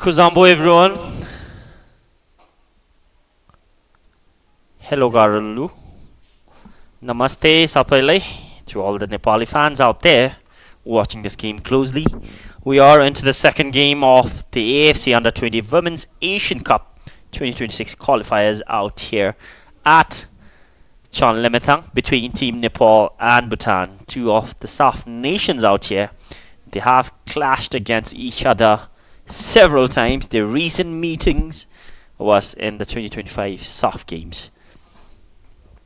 Kuzambo everyone. Hello Garulu. Namaste Sapalai to all the Nepali fans out there watching this game closely. We are into the second game of the AFC Under-20 Women's Asian Cup 2026 qualifiers out here at Chonlemetang between Team Nepal and Bhutan. Two of the soft nations out here. They have clashed against each other several times. The recent meetings was in the 2025 soft games,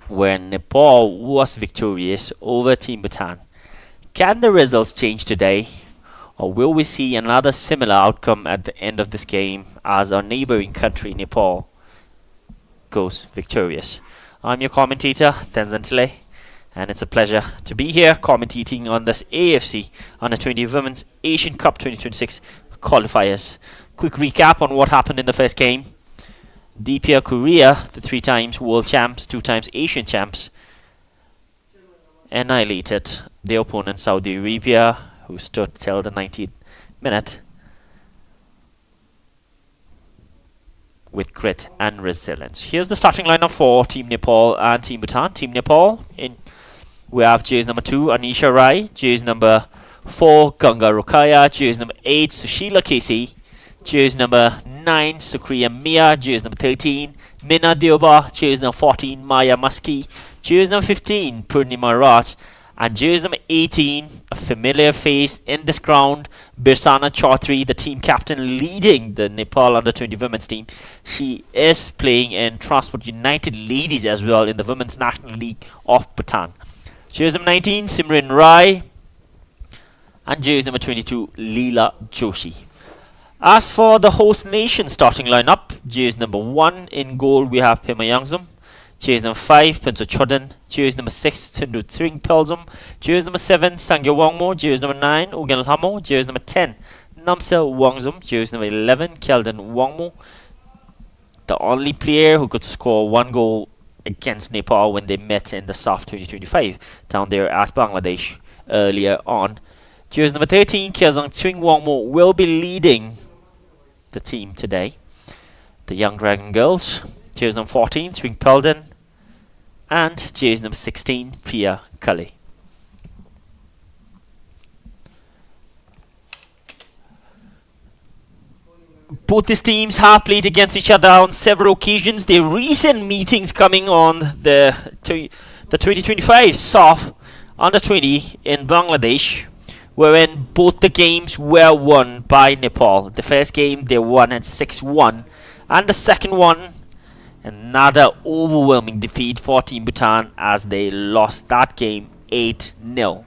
where Nepal was victorious over Team Bhutan. Can the results change today, or will we see another similar outcome at the end of this game as our neighboring country Nepal goes victorious? I'm your commentator, Tenzantile, and it's a pleasure to be here commentating on this AFC Under-20 Women's Asian Cup 2026 qualifiers. Quick recap on what happened in the first game. DPR Korea, the 3 times world champs, 2 times Asian champs, annihilated their opponent Saudi Arabia, who stood till the 90th minute with grit and resilience. Here's the starting lineup for Team Nepal and Team Bhutan. Team Nepal, we have jersey number 2 Anisha Rai, jersey number 4 Ganga Rokaya, jersey number 8 Sushila Casey, jersey number 9 Sukriya Mia, jersey number 13 Mina Dioba, jersey number 14 Maya Maski, jersey number 15 Purnima Raj, and jersey number 18, a familiar face in this ground, Birsana Chaudhary, the team captain leading the Nepal Under-20 women's team. She is playing in Transport United Ladies as well in the Women's National League of Bhutan. Jersey number 19 Simran Rai, and jersey number 22 Leela Joshi. As for the host nation starting lineup, jersey number 1 in goal we have Pema Yangzum, jersey number 5 Pinso Chodan, jersey number 6 Tundu Tsring Pelzum, jersey number 7 Sangya Wangmo, jersey number 9 Ugen Hamo, jersey number 10 Namsel Wangzum, jersey number 11 Kelden Wangmo. The only player who could score 1 goal against Nepal when they met in the SAF 2025 down there at Bangladesh earlier on. Jersey number 13 Kiazang Tsring Wangmo will be leading the team today. The Young Dragon Girls, jersey number 14 Swing Pelden, and jersey number 16 Priya Kale. Both these teams have played against each other on several occasions. The recent meetings coming on the 2025 SAF Under-20 in Bangladesh, wherein both the games were won by Nepal. The first game they won at 6-1, and the second one, another overwhelming defeat for Team Bhutan as they lost that game 8-0.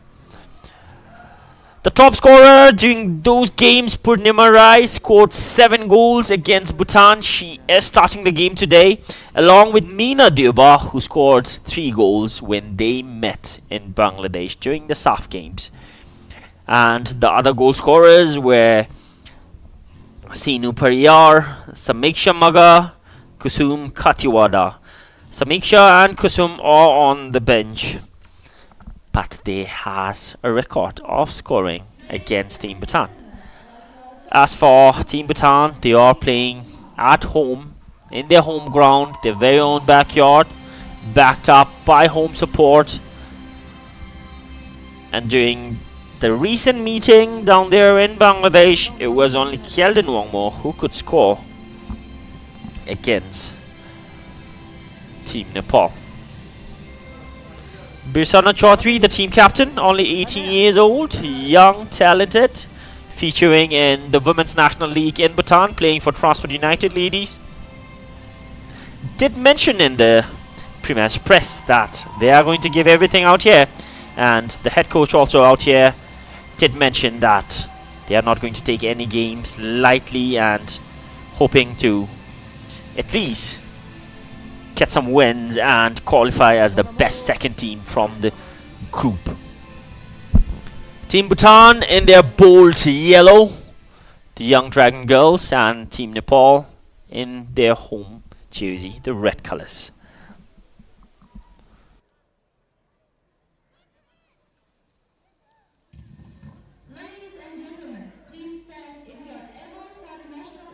The top scorer during those games, Purnima Rai, scored 7 goals against Bhutan. She is starting the game today, along with Meena Dioba, who scored 3 goals when they met in Bangladesh during the SAF games. And the other goal scorers were Sinu Pariyar, Samiksha Maga, Kusum Katiwada. Samiksha and Kusum are on the bench, but they has a record of scoring against Team Bhutan. As for Team Bhutan, they are playing at home, in their home ground, their very own backyard, backed up by home support. And during the recent meeting down there in Bangladesh, it was only Kyeldon Wangmo who could score against Team Nepal. Birsana Chaudhary, the team captain, only 18 years old, young, talented, featuring in the Women's National League in Bhutan, playing for Transport United Ladies. Did mention in the pre-match press that they are going to give everything out here, and the head coach also out here did mention that they are not going to take any games lightly and hoping to at least get some wins and qualify as the best second team from the group. Team Bhutan in their bold yellow, the Young Dragon Girls, and Team Nepal in their home jersey, the red colors. Ladies and gentlemen, please stand if you are able for the national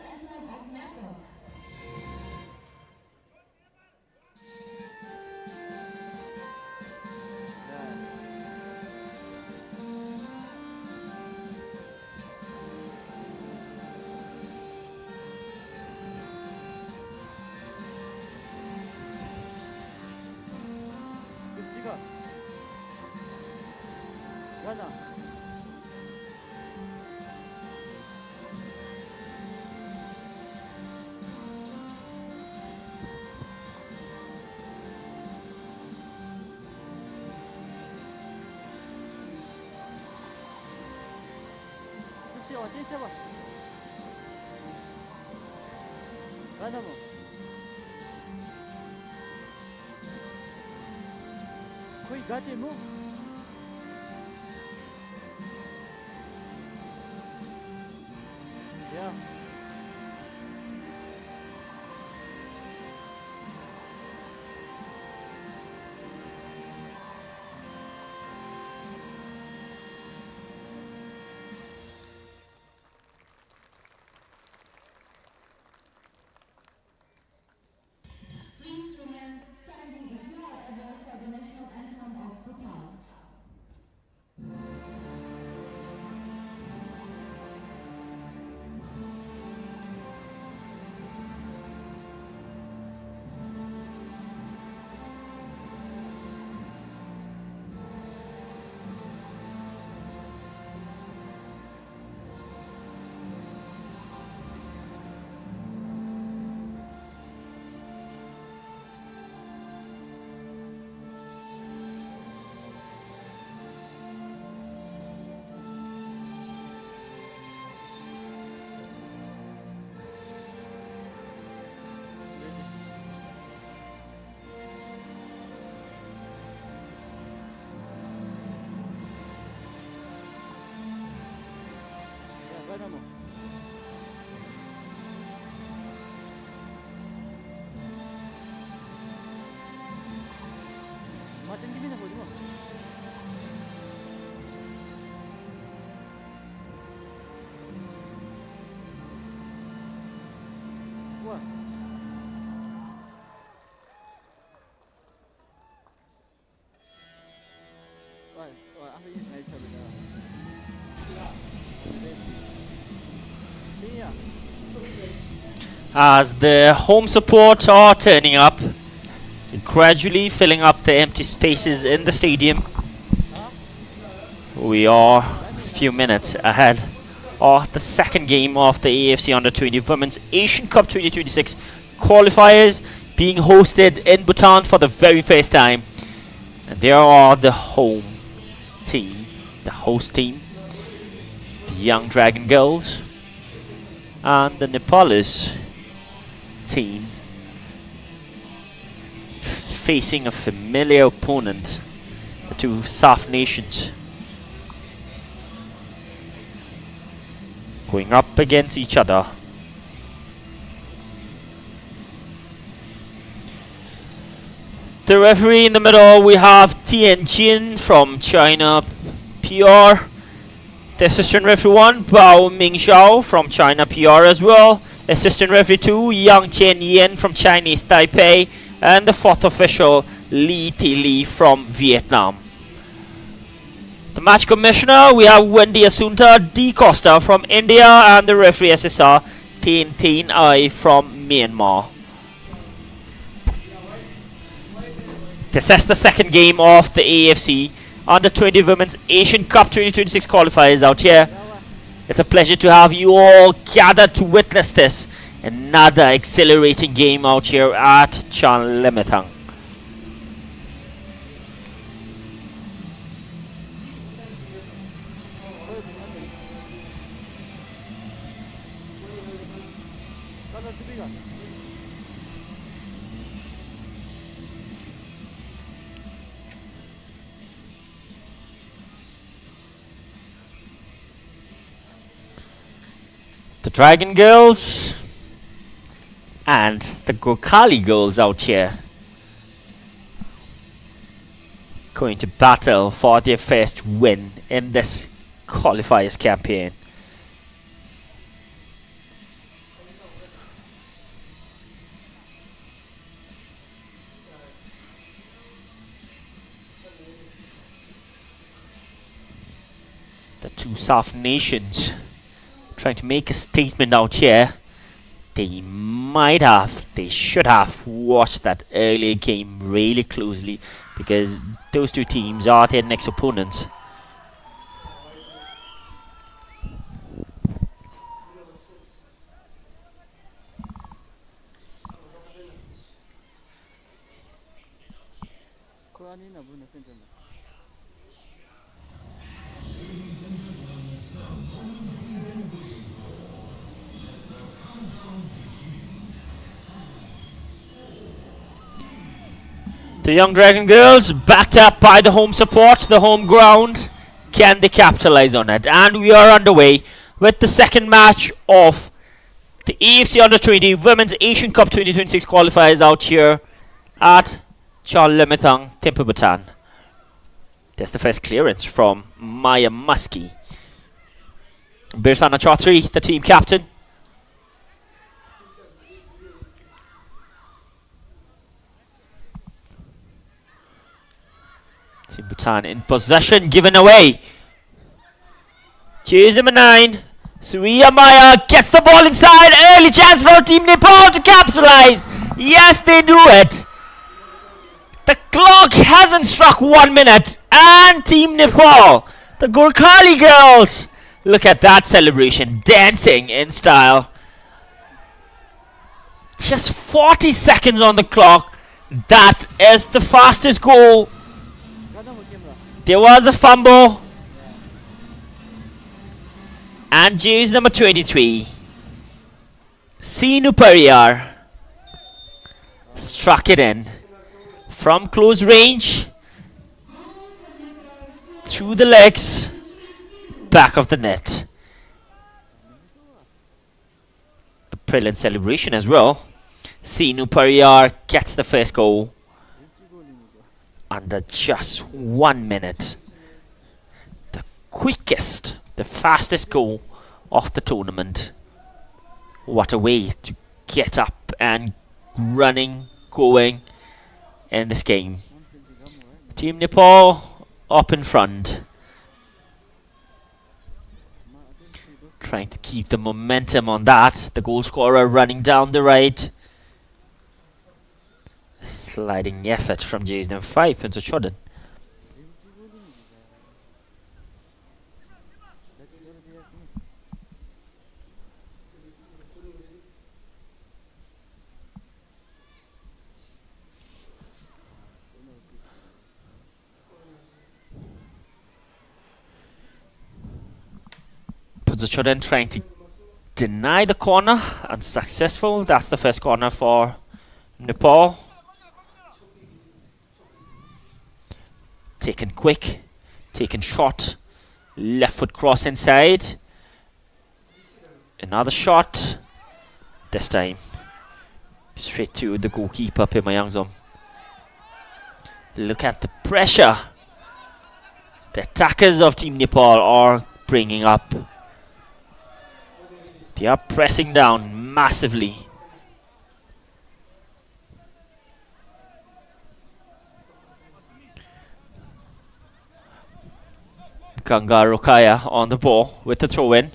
Please remain standing if you are able for the national anthem of Bhutan. As the home support are turning up, gradually filling up the empty spaces in the stadium. We are a few minutes ahead of the second game of the AFC Under-20 Women's Asian Cup 2026 qualifiers being hosted in Bhutan for the very first time. And there are the home team, the host team, the Young Dragon Girls, and the Nepalese team facing a familiar opponent, the two South nations, going up against each other. The referee in the middle, we have Tianjin from China PR. The assistant referee 1, Bao Mingxiao from China PR as well. Assistant referee 2, Yang Chen Yen from Chinese Taipei. And the fourth official, Li Thi Li from Vietnam. The match commissioner, we have Wendy Asunta D. Costa from India. And the referee SSR, Tin Tin Ai from Myanmar. This is the second game of the AFC Under-20 Women's Asian Cup 2026 qualifiers out here. It's a pleasure to have you all gathered to witness this. Another exhilarating game out here at Chanlimathang. The Dragon Girls and the Gokali Girls out here going to battle for their first win in this qualifiers campaign. The two South nations trying to make a statement out here. They should have watched that earlier game really closely, because those two teams are their next opponents. The Young Dragon Girls, backed up by the home support, the home ground. Can they capitalize on it? And we are underway with the second match of the AFC Under-20 Women's Asian Cup 2026 qualifiers out here at Challemitang, Thimphu, Bhutan. There's the first clearance from Maya Muskie. Birsana Chaudhary, the team captain. Team Bhutan in possession, given away. Chase number 9. Surya Maya gets the ball inside. Early chance for Team Nepal to capitalize. Yes, they do it. The clock hasn't struck 1 minute. And Team Nepal, the Gorkhali girls, look at that celebration, dancing in style. Just 40 seconds on the clock. That is the fastest goal. There was a fumble. And jersey number 23, Sinu Pariyar, struck it in from close range, through the legs, back of the net. A brilliant celebration as well. Sinu Pariyar gets the first goal under just 1 minute. The quickest, the fastest goal of the tournament. What a way to get up and running, going in this game. Team Nepal up in front, trying to keep the momentum on that. The goal scorer running down the right. Sliding effort from jersey number 5, Pinto Chodhan. Chodhan trying to deny the corner, unsuccessful. That's the first corner for Nepal. Taken quick, taken short, left foot cross inside. Another shot, this time straight to the goalkeeper, Pema Yangzom. Look at the pressure the attackers of Team Nepal are bringing up. They are pressing down massively. Ganga Rokaya on the ball with the throw in.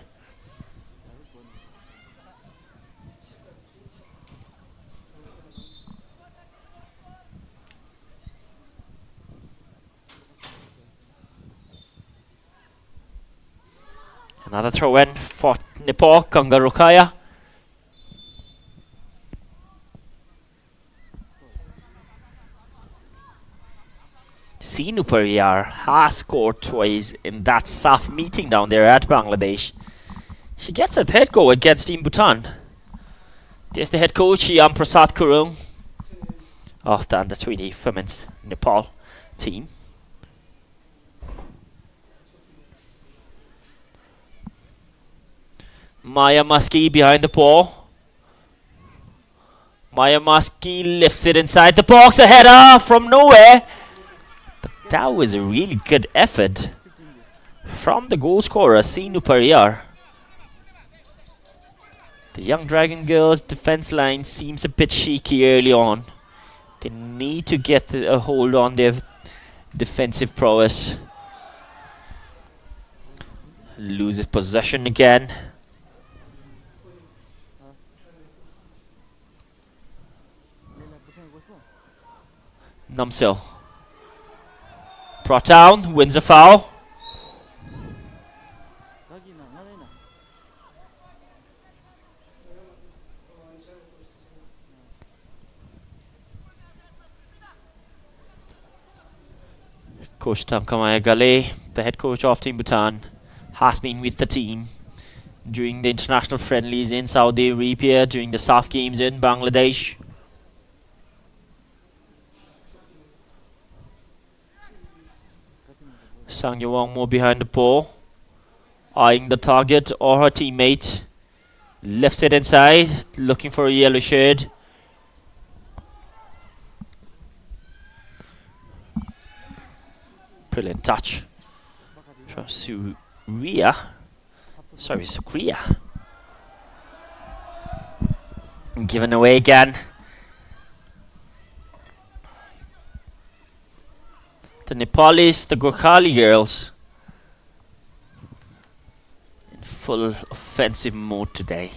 Another throw in for Nepal, Ganga Rokaya. Sinu Pariyar has scored twice in that SAF meeting down there at Bangladesh. She gets a third goal against Team Bhutan. There's the head coach, Yam Prasad Kurung, of the Under-20 Women's Nepal team. Maya Muskie behind the ball. Maya Muskie lifts it inside the box. A header from nowhere. But that was a really good effort from the goal scorer, Sinu Pariyar. The Young Dragon Girls' defense line seems a bit shaky early on. They need to get a hold on their defensive prowess. Loses possession again. Namsil brought down, wins a foul. Coach Tamkamaya Gale, the head coach of Team Bhutan, has been with the team during the international friendlies in Saudi Arabia, during the SAF games in Bangladesh. Sang Yawang more behind the ball, eyeing the target or her teammate. Lifts it inside, looking for a yellow shade. Brilliant touch from Suria. Sorry, Sukria. Given away again. The Nepalis, the Gokhali girls, in full offensive mode today.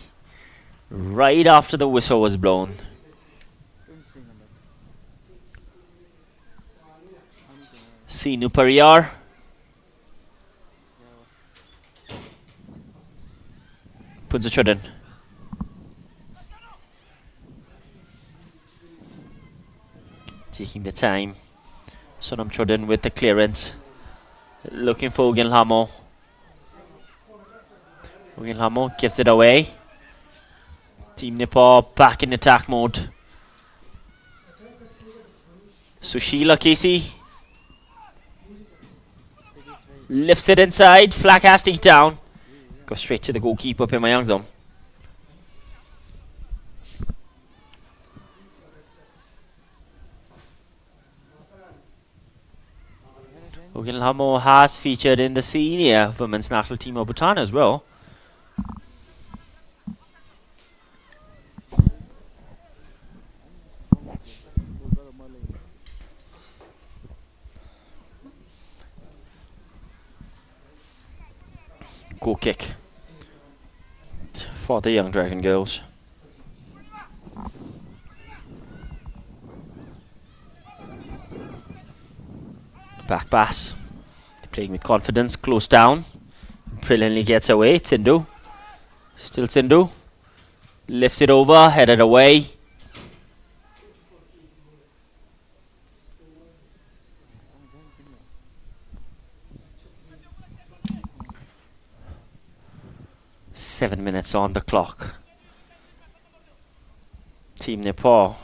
Right after the whistle was blown. Sinu Pariyar. Punja Chodhan. Taking the time. Sonam Chodhan with the clearance. Looking for Ugin Hamo. Ugin Hamo gives it away. Team Nepal back in attack mode. Sushila Casey. Lifts it inside. Flag has to eat down. Go straight to the goalkeeper, Pimayangzom. Ugin Hamo has featured in the senior women's national team of Bhutan as well. Goal kick for the young Dragon girls. Back pass. Playing with confidence, close down. Brilliantly gets away. Tsindu. Still Tsindu. Lifts it over, headed away. Seven minutes on the clock. Team Nepal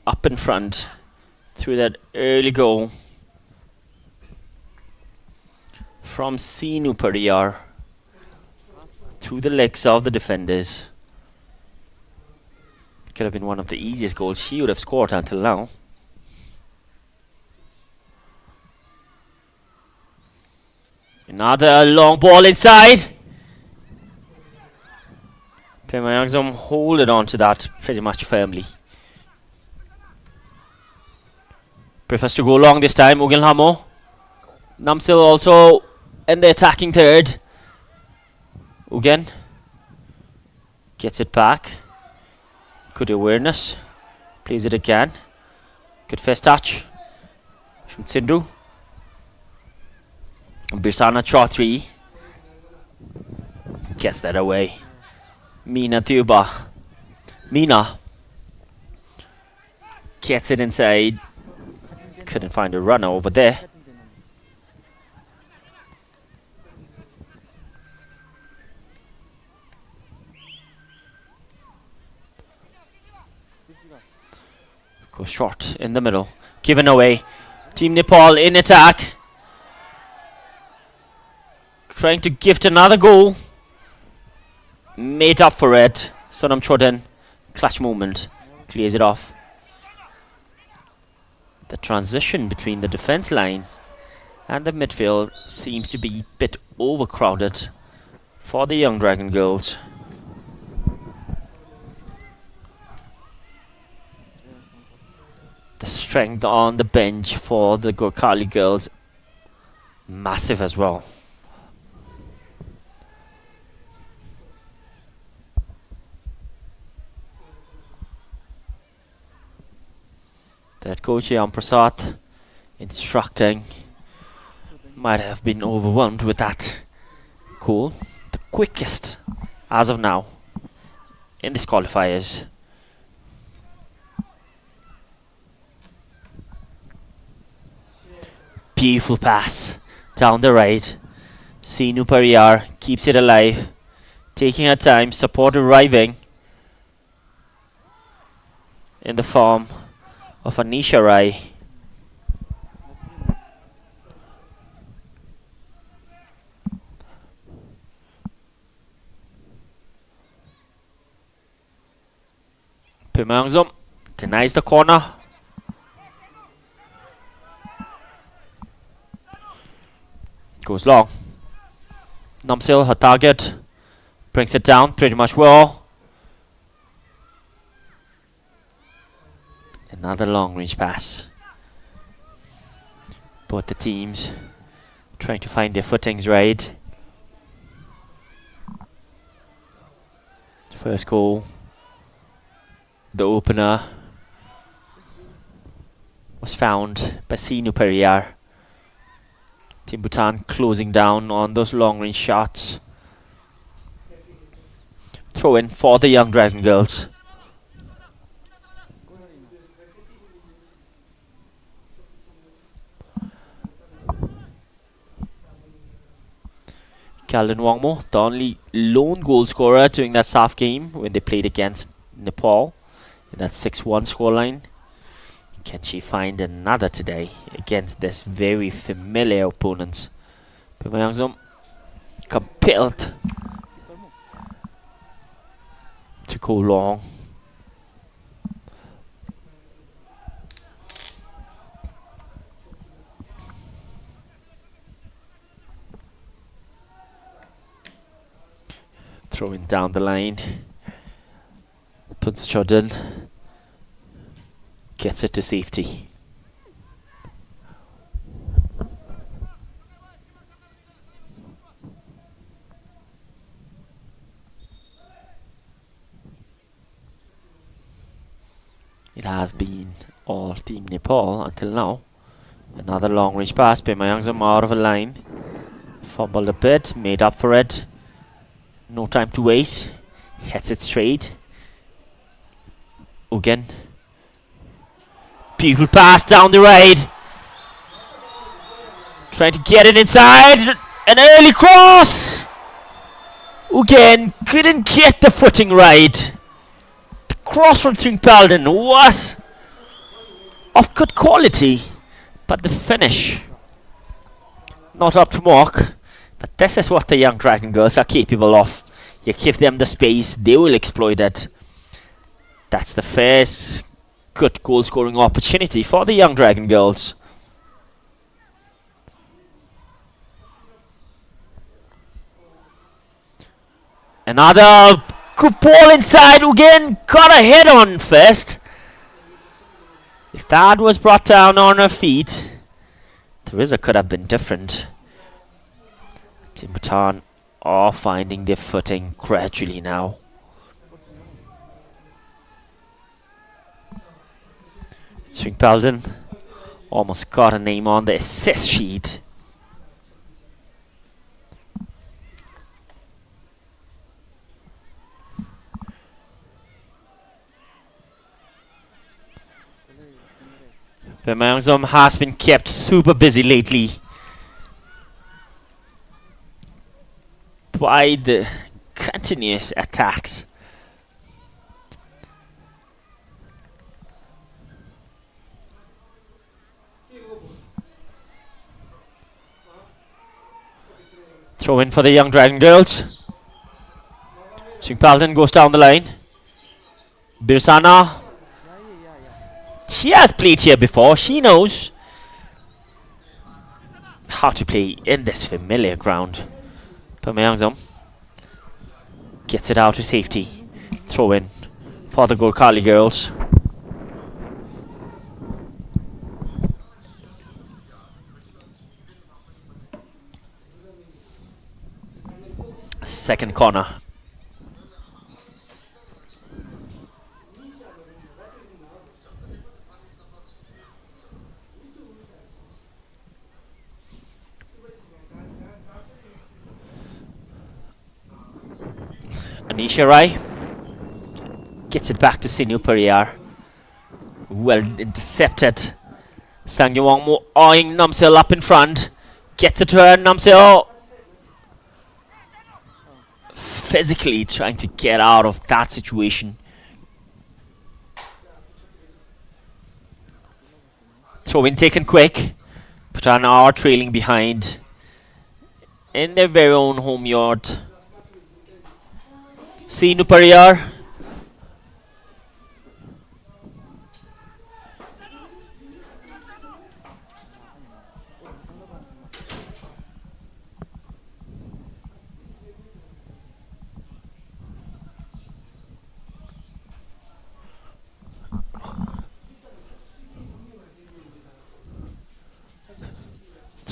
up in front through that early goal from Sinu Pariyar through the legs of the defenders. Could have been one of the easiest goals she would have scored until now. Another long ball inside. Pimayangzom holding on to that pretty much firmly. Prefers to go long this time. Ugin Hamo. Namsil also in the attacking third. Ugin gets it back. Good awareness. Plays it again. Good first touch from Tsindu. Birsana Chaudhary gets that away. Meena Thuba. Meena gets it inside. Couldn't find a runner over there. Go short in the middle. Given away. Team Nepal in attack. Trying to gift another goal. Made up for it. Sonam Chodhan. Clutch moment. Clears it off. The transition between the defense line and the midfield seems to be a bit overcrowded for the young Dragon girls. The strength on the bench for the Gokhali girls massive as well. That coach Yam Prasad instructing might have been overwhelmed with that goal. The quickest as of now in this qualifiers. Beautiful pass down the right. Sinu Pariyar keeps it alive. Taking her time, support arriving in the form of Anisha Rai. Pimangzum denies the corner. Goes long. Namsil, her target. Brings it down pretty much well. Another long range pass. Both the teams trying to find their footings right. First goal. The opener was found by Sinu Periyar. Team Bhutan closing down on those long range shots. Throw in for the young Dragon Girls. Calden Wangmo, the only lone goal scorer during that SAF game when they played against Nepal in that 6-1 scoreline. Can she find another today against this very familiar opponent? Pimangzum compelled to go long. Throwing down the line. Prince Jordan gets it to safety. It has been all Team Nepal until now. Another long range pass. Pimangzum out of a line. Fumbled a bit, made up for it. No time to waste. Hits it straight. Again. Beautiful pass down the right. Trying to get it inside. An early cross. Again, couldn't get the footing right. The cross from Swing Paladin was of good quality, but the finish not up to mark. But this is what the young Dragon Girls are capable of. You give them the space, they will exploit it. That's the first good goal scoring opportunity for the young Dragon Girls. Another good ball inside. Again, got a head on first. If that was brought down on her feet, the result could have been different. Team Bhutan are finding their footing gradually now. Swing Paladin almost got a name on the assist sheet. Pimangzum has been kept super busy lately by the continuous attacks. Throw in for the young Dragon Girls. Swing Paladin goes down the line. Birsana. She has played here before. She knows how to play in this familiar ground. Pimangzum gets it out to safety. Throw in for the Gorkhali Girls. Second corner. Anisha Rai gets it back to Sinu Periyar. Well intercepted. Sangyawangmo eyeing Namsil up in front. Gets it to her. Namsil physically trying to get out of that situation. Throw in taken quick. Bhutan are trailing behind in their very own home yard. Sinu Periyar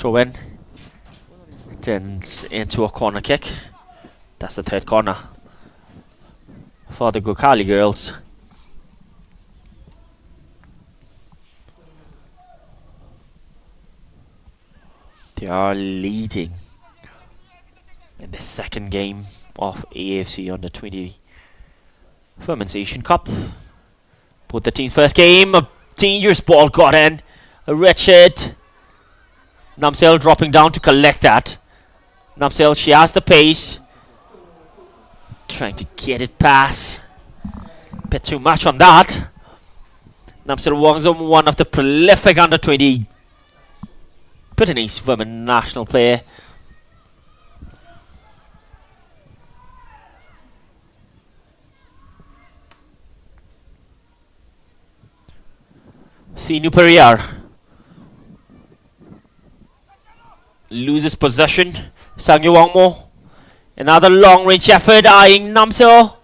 Throw in. Turns into a corner kick. That's the third corner for the Gokali girls. They are leading in the second game of AFC Under-20 Women's Asian Cup. Both the teams' first game, a dangerous ball got in. Richard Namsel dropping down to collect that. Namsel, she has the pace. Trying to get it past. Bit too much on that. Namsel Wongzom, one of the prolific Under-20 Bhutanese women national player. Sinu Periyar loses possession. Sangyu Wangmo, another long range effort eyeing Namseo.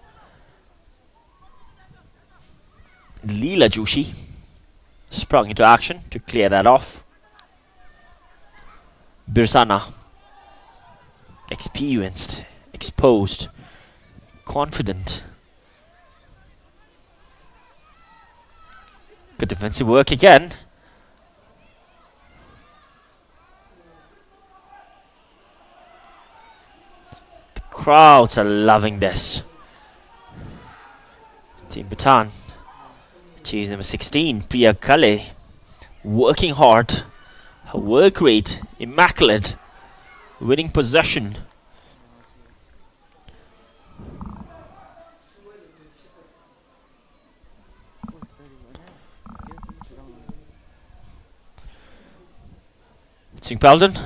Leela Joshi sprung into action to clear that off. Birsana, experienced, exposed, confident. Good defensive work again. The crowds are loving this. Team Bhutan, cheese number 16, Priya Kale, working hard. Her work rate, immaculate. Winning possession. Singh Peldon.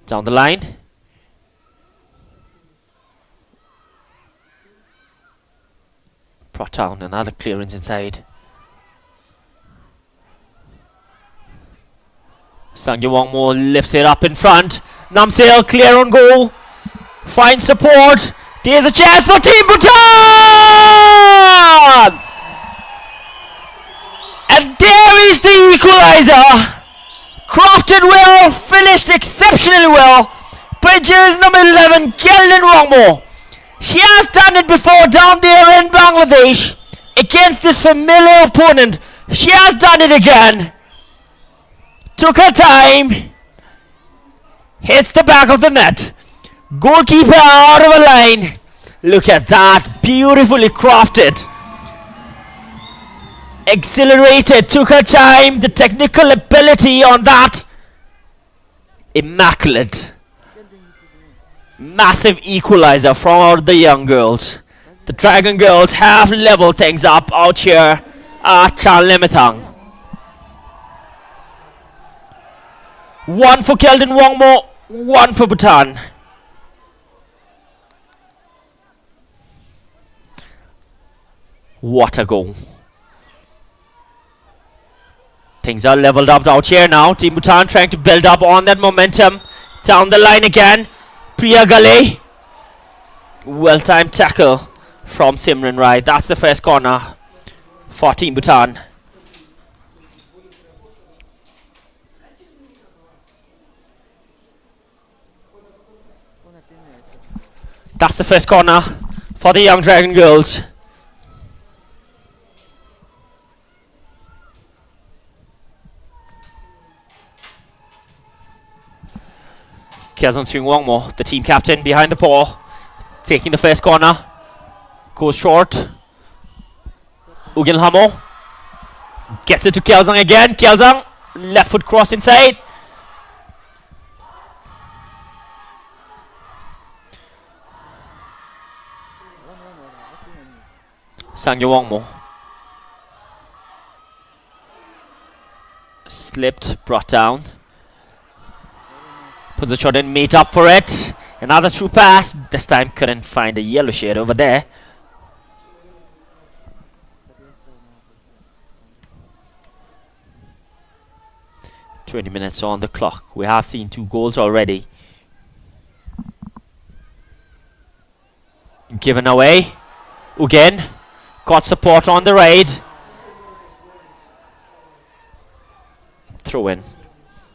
Down the line. Brought down, another clearance inside. Sangyu Wangmo lifts it up in front. Namsel clear on goal. Finds support. There's a chance for Team Bhutan! And there is the equalizer. Crafted well, finished exceptionally well by jersey number 11, Kelden Wangmo. She has done it before down there in Bangladesh against this familiar opponent. She has done it again. Took her time. Hits the back of the net. Goalkeeper out of a line. Look at that. Beautifully crafted. Accelerated. Took her time. The technical ability on that. Immaculate. Massive equalizer from the young girls. The Dragon girls have leveled things up out here at Chanlimitang. One for Kelden Wangmo, one for Bhutan. What a goal. Things are leveled up out here now. Team Bhutan trying to build up on that momentum. Down the line again. Priya Gale. Well-timed tackle from Simran Rai. That's the first corner for Team Bhutan. That's the first corner for the young Dragon girls. Kiazan Swing Wangmo, the team captain, behind the ball, taking the first corner. Goes short. Ugin Hamo gets it to Kielzang again. Kielzang, left foot cross inside. Sangyu Wangmo slipped, brought down. Puts the shot in, made up for it. Another true pass. This time couldn't find a yellow shade over there. "20 minutes on the clock. We have seen 2 goals already. Given away. Again. Got support on the raid. Throw in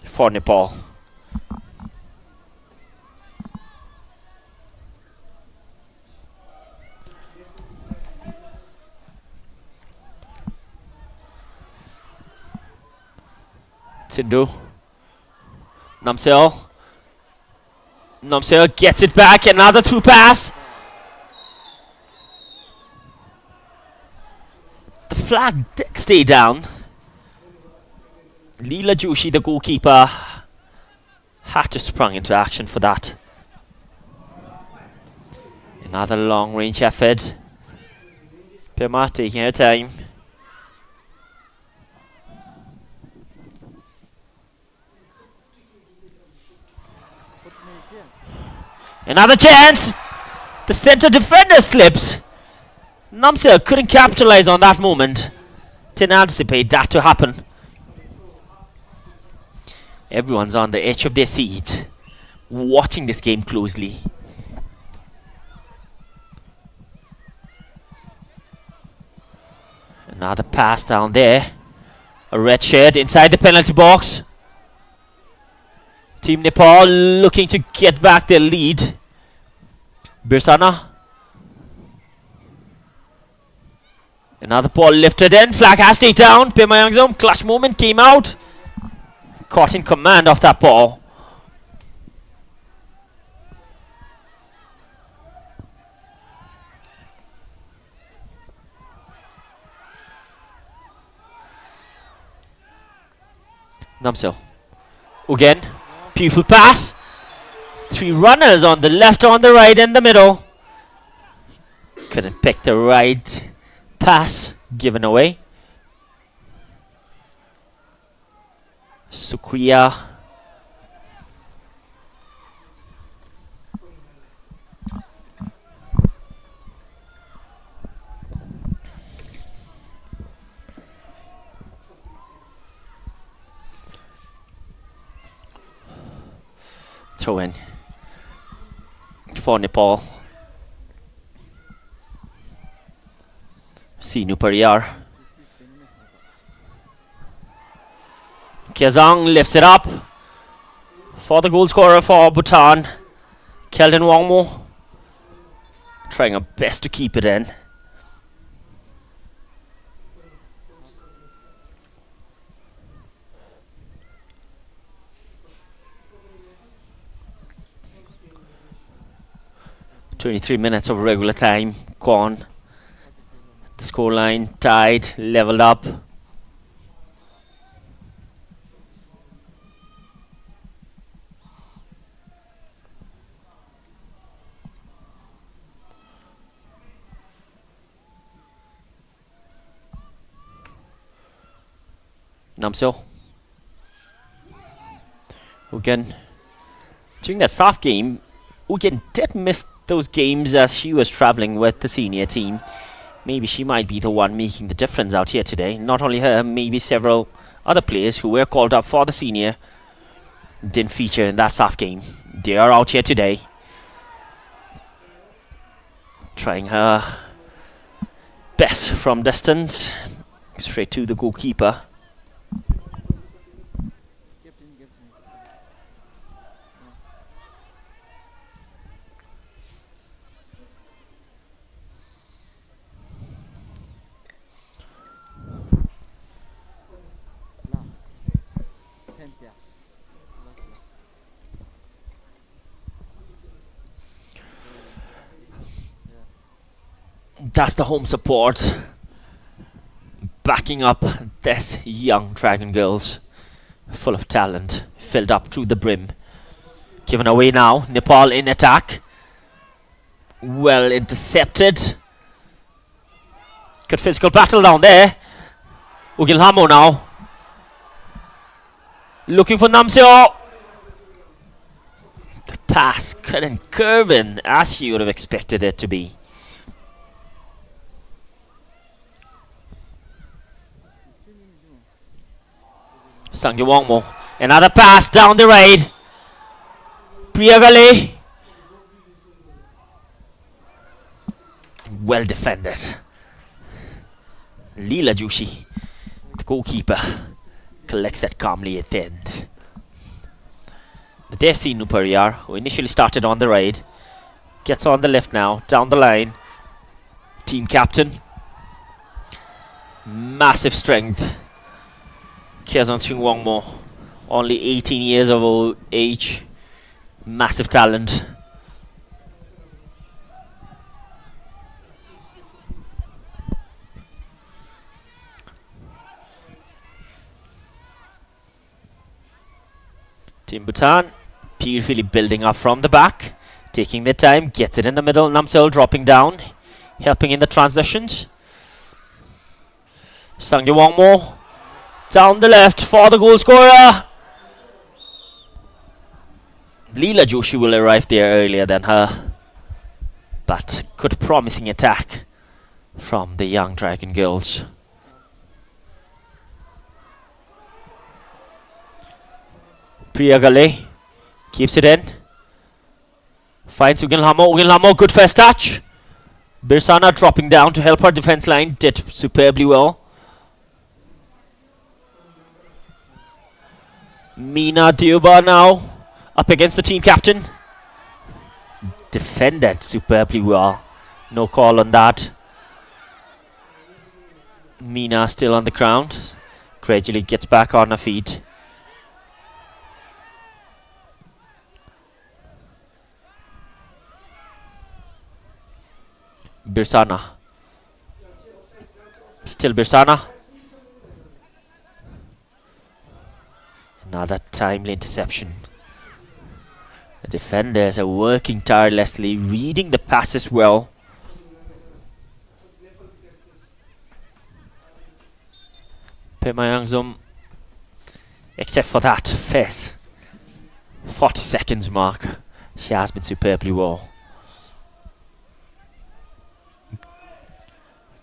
for Nepal. Tindu. Namsel. Namsel gets it back. Another through pass. The flag did stay down. Leela Joshi, the goalkeeper, had to sprung into action for that. Another long range effort. Pema taking her time. Another chance! The centre defender slips. Namsel couldn't capitalize on that moment. Didn't anticipate that to happen. Everyone's on the edge of their seat, watching this game closely. Another pass down there. A red shirt inside the penalty box. Team Nepal looking to get back their lead. Birsana. Another ball lifted in. Flag has stayed down. Pema Yangzom, clutch moment, came out. Caught in command of that ball. Namsel. Again. Pupil pass. 3 runners on the left, on the right, and the middle. Couldn't pick the right pass. Given away. Sukriya. Throw in for Nepal. Sinu Pariyar. Kezang lifts it up for the goal scorer for Bhutan. Keldon Wangmo trying her best to keep it in. "23 minutes of regular time gone. The scoreline tied, leveled up. Namsel. Again, during that soft game, Ugen did miss those games as she was traveling with the senior team. Maybe she might be the one making the difference out here today. Not only her, maybe several other players who were called up for the senior didn't feature in that soft game. They are out here today, trying her best from distance, straight to the goalkeeper. That's the home support backing up this young Dragon Girls, full of talent, filled up to the brim. Given away now. Nepal in attack. Well intercepted. Good physical battle down there. Ugilhamo now. Looking for Namseo. The pass couldn't curve in as you would have expected it to be. Sangye Wongmo. Another pass down the right. Priyagale. Well defended. Leela Joshi, the goalkeeper, collects that calmly at the end. There's Sinu Pariyar, who initially started on the right, gets on the left now, down the line. Team captain. Massive strength. Kiazan Wangmo, only 18 years of age. Massive talent. Team Bhutan beautifully building up from the back, taking their time, gets it in the middle. Namsel dropping down, helping in the transitions. Sangye Wangmo down the left for the goal scorer. Leela Joshi will arrive there earlier than her, but good promising attack from the young Dragon girls. Priya Gale keeps it in, finds Uginlamo, good first touch. Birsana dropping down to help her defense line, did superbly well. Meena Dioba now up against the team captain. Defended superbly well, no call on that. Meena still on the ground, gradually gets back on her feet. Birsana. Still Birsana. Another timely interception. The defenders are working tirelessly, reading the passes well. Pemayangzum, except for that first 40 seconds mark, she has been superbly well.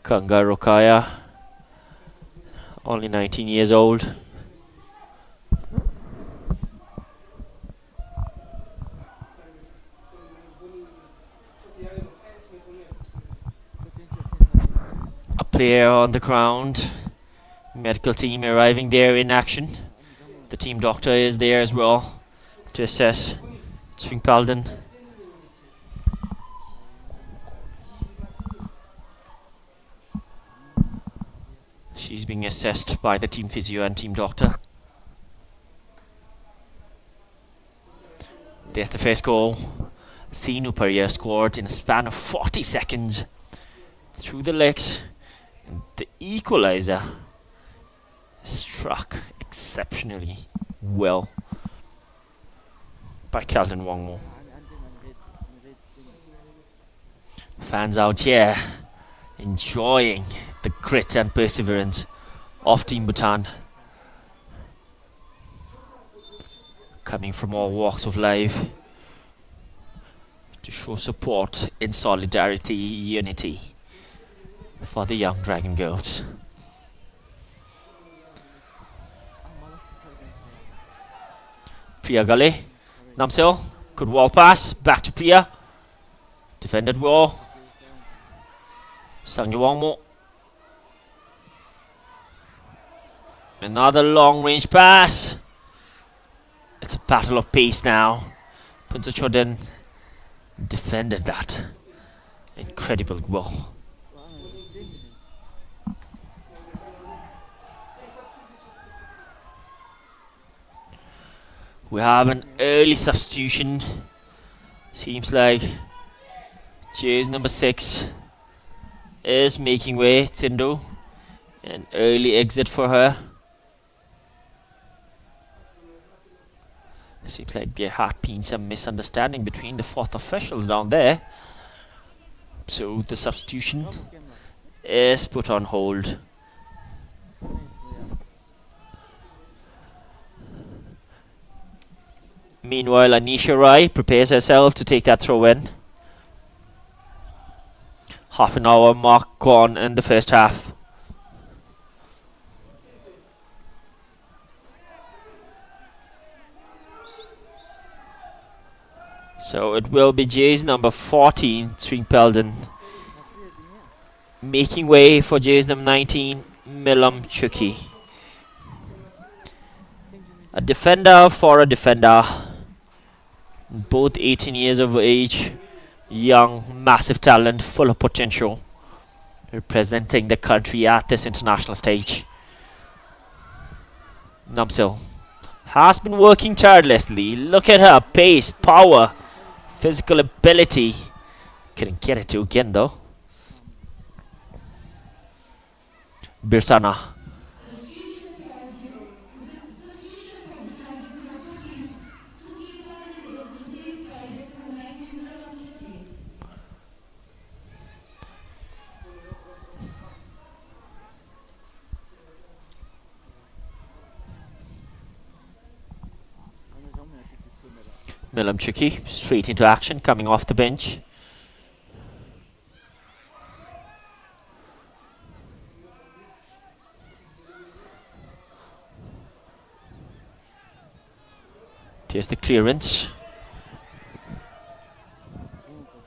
Kanga Rokaya, only 19 years old. A player on the ground. Medical team arriving there in action. The team doctor is there as well to assess Swing Palden. She's being assessed by the team physio and team doctor. There's the first goal. Sinu Pariyar scored in a span of 40 seconds through the legs. And the equalizer struck exceptionally well by Kelton Wangmo. Fans out here enjoying the grit and perseverance of Team Bhutan, coming from all walks of life to show support in solidarity, unity for the young Dragon girls. Priya Gale, Namsel, good wall pass, back to Priya, defended well. Sangye Wangmo, another long range pass. It's a battle of pace now. Punta Chodin defended that. Incredible goal. We have an early substitution. Seems like jersey number 6 is making way. Tindo, an early exit for her. Seems like there had been some misunderstanding between the 4th officials down there. So the substitution is put on hold. Meanwhile, Anisha Rai prepares herself to take that throw in. Half an hour mark gone in the first half. So it will be jersey number 14, Swing Pelden, making way for jersey number 19, Milam Chuki. A defender for a defender. Both 18 years of age. Young, massive talent, full of potential. Representing the country at this international stage. Namsil has been working tirelessly. Look at her pace, power, physical ability. Couldn't get it to again though. Birsana. Milamchiki straight into action, coming off the bench. Here's the clearance.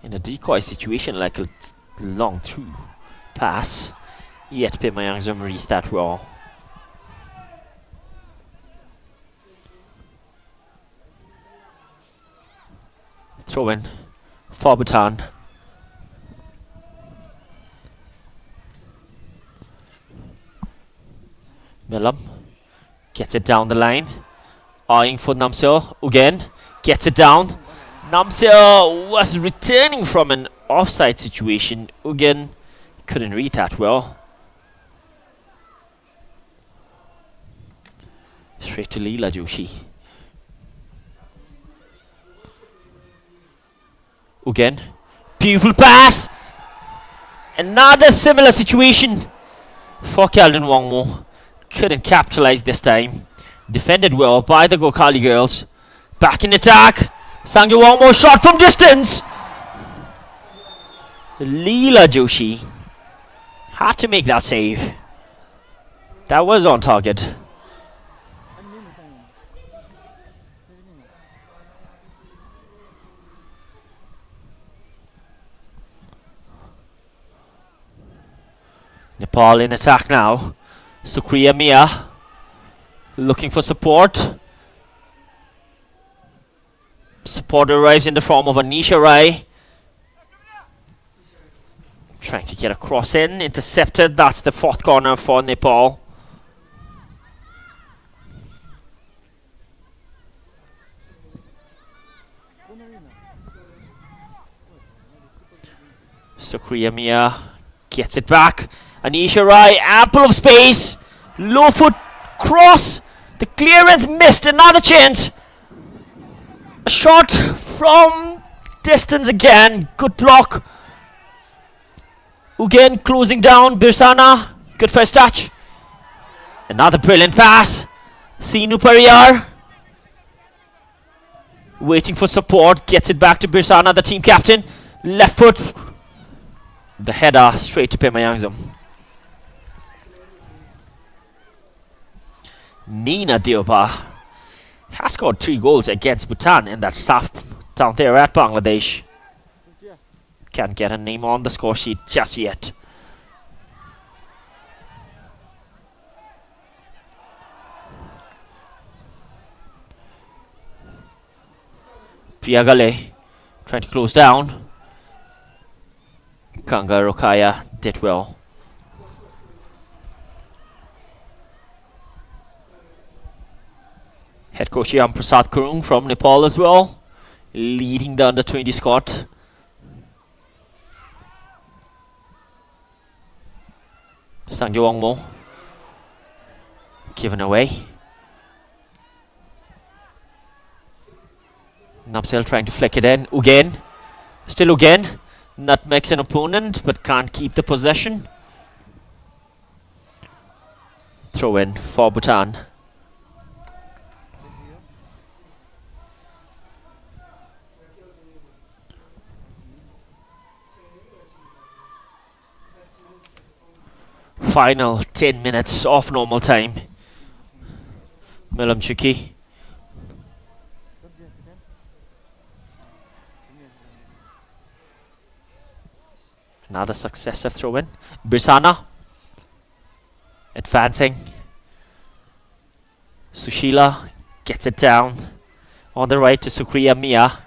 In a decoy situation, like a long through pass. Yet Pemayangzum reached that well. Throw in for Bhutan. Milam gets it down the line. Eyeing for Namseo again. Gets it down. Namseo was returning from an offside situation. Again, couldn't read that well. Straight to Leela Joshi. Again, beautiful pass. Another similar situation for Kelvin Wongmo. Couldn't capitalize this time. Defended well by the Gokali girls. Back in attack. Sangyu Wongmo shot from distance. Leela Joshi had to make that save. That was on target. Nepal in attack now. Sukriya Mia looking for support. Support arrives in the form of Anisha Rai. Trying to get a cross in. Intercepted. That's the fourth corner for Nepal. Sukriya Mia gets it back. Anisha Rai, ample of space. Low foot cross. The clearance missed. Another chance. A shot from distance again. Good block. Again closing down. Birsana. Good first touch. Another brilliant pass. Sinu Pariyar. Waiting for support. Gets it back to Birsana, the team captain. Left foot. The header straight to Pemayangzum. Nina Diopa has scored 3 goals against Bhutan in that SAF down there at Bangladesh. Can't get her name on the score sheet just yet. Priagale trying to close down. Kanga Rokaya did well. Head coach Yam Prasad Kurung from Nepal as well, leading the under-20 squad. Sangyo Wongmo given away. Namsel trying to flick it in. Ugen. Still Ugen. Nutmegs an opponent but can't keep the possession. Throw in for Bhutan. Final 10 minutes of normal time. Milamchuki. Another successive throw in. Birsana advancing. Sushila Gets it down on the right to Sukriya Mia.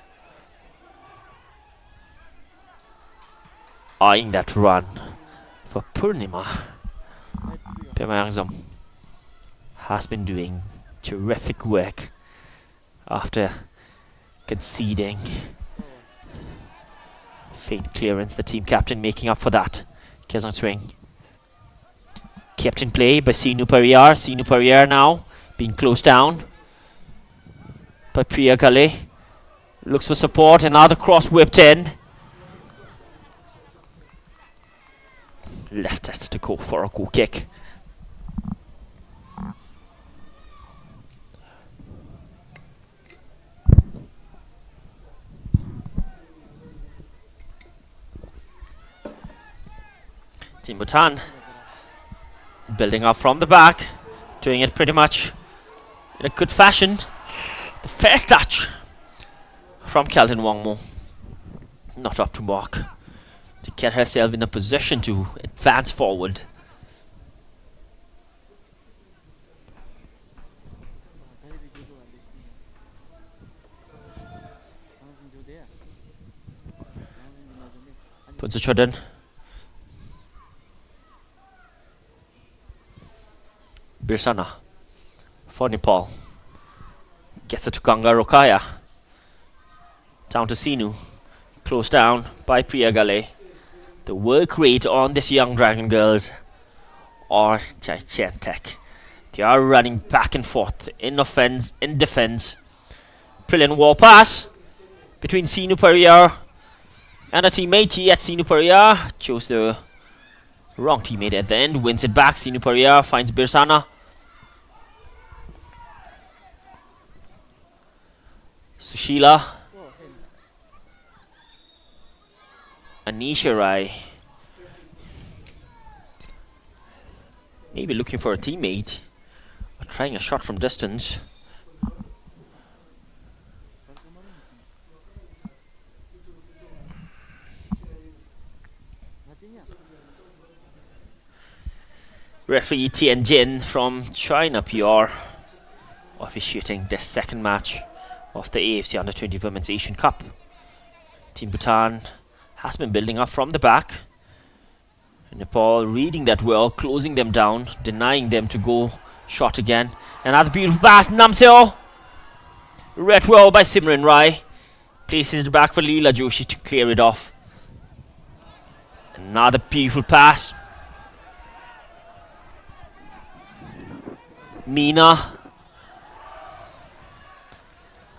Eyeing that run for Purnima. Pemayangzom has been doing terrific work after conceding. Faint clearance, the team captain making up for that. Kezang swing. Kept in play by Sinu Pariyar. Sinu Pariyar now being closed down by Priya Gale. Looks for support, another cross whipped in. Left it to go for a goal kick. Team Bhutan building up from the back, doing it pretty much in a good fashion. The first touch from Kelton Wangmo, not up to mark to get herself in a position to advance forward. Puts a Chodan. Birsana for Nepal. Gets it to Ganga Rokaya. Down to Sinu. Closed down by Priya Gale. The work rate on this young Dragon girls are gigantic. They are running back and forth in offense, in defense. Brilliant wall pass between Sinu Pariyar and a teammate. Yet Sinu Pariyar chose the wrong teammate at the end. Wins it back. Sinu Pariyar finds Birsana. Sushila. Anisha Rai. Maybe looking for a teammate. Or trying a shot from distance. Referee Tian Jin from China PR officiating the second match of the AFC Under-20 Women's Asian Cup. Team Bhutan has been building up from the back. Nepal reading that well, closing them down, denying them to go shot again. Another beautiful pass, Namseo. Read well by Simran Rai. Places it back for Leela Joshi to clear it off. Another beautiful pass. Meena.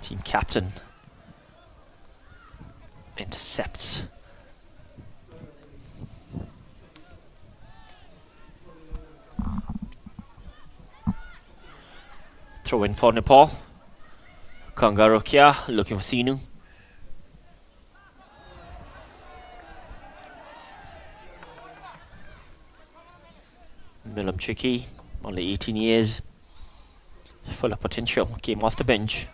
Team captain intercepts. Throw in for Nepal. Kangarokia looking for Sinu. Milam Chiki, only 18 years. Full of potential. Came off the bench.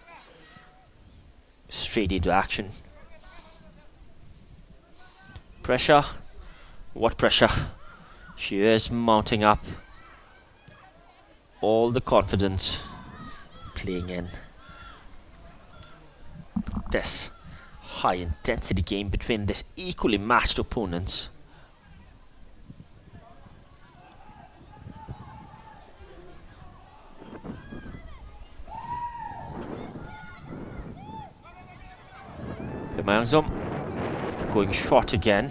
Straight into action. Pressure. What pressure? She is mounting up. All the confidence playing in this high intensity game between these equally matched opponents. Pemayangzom going short again.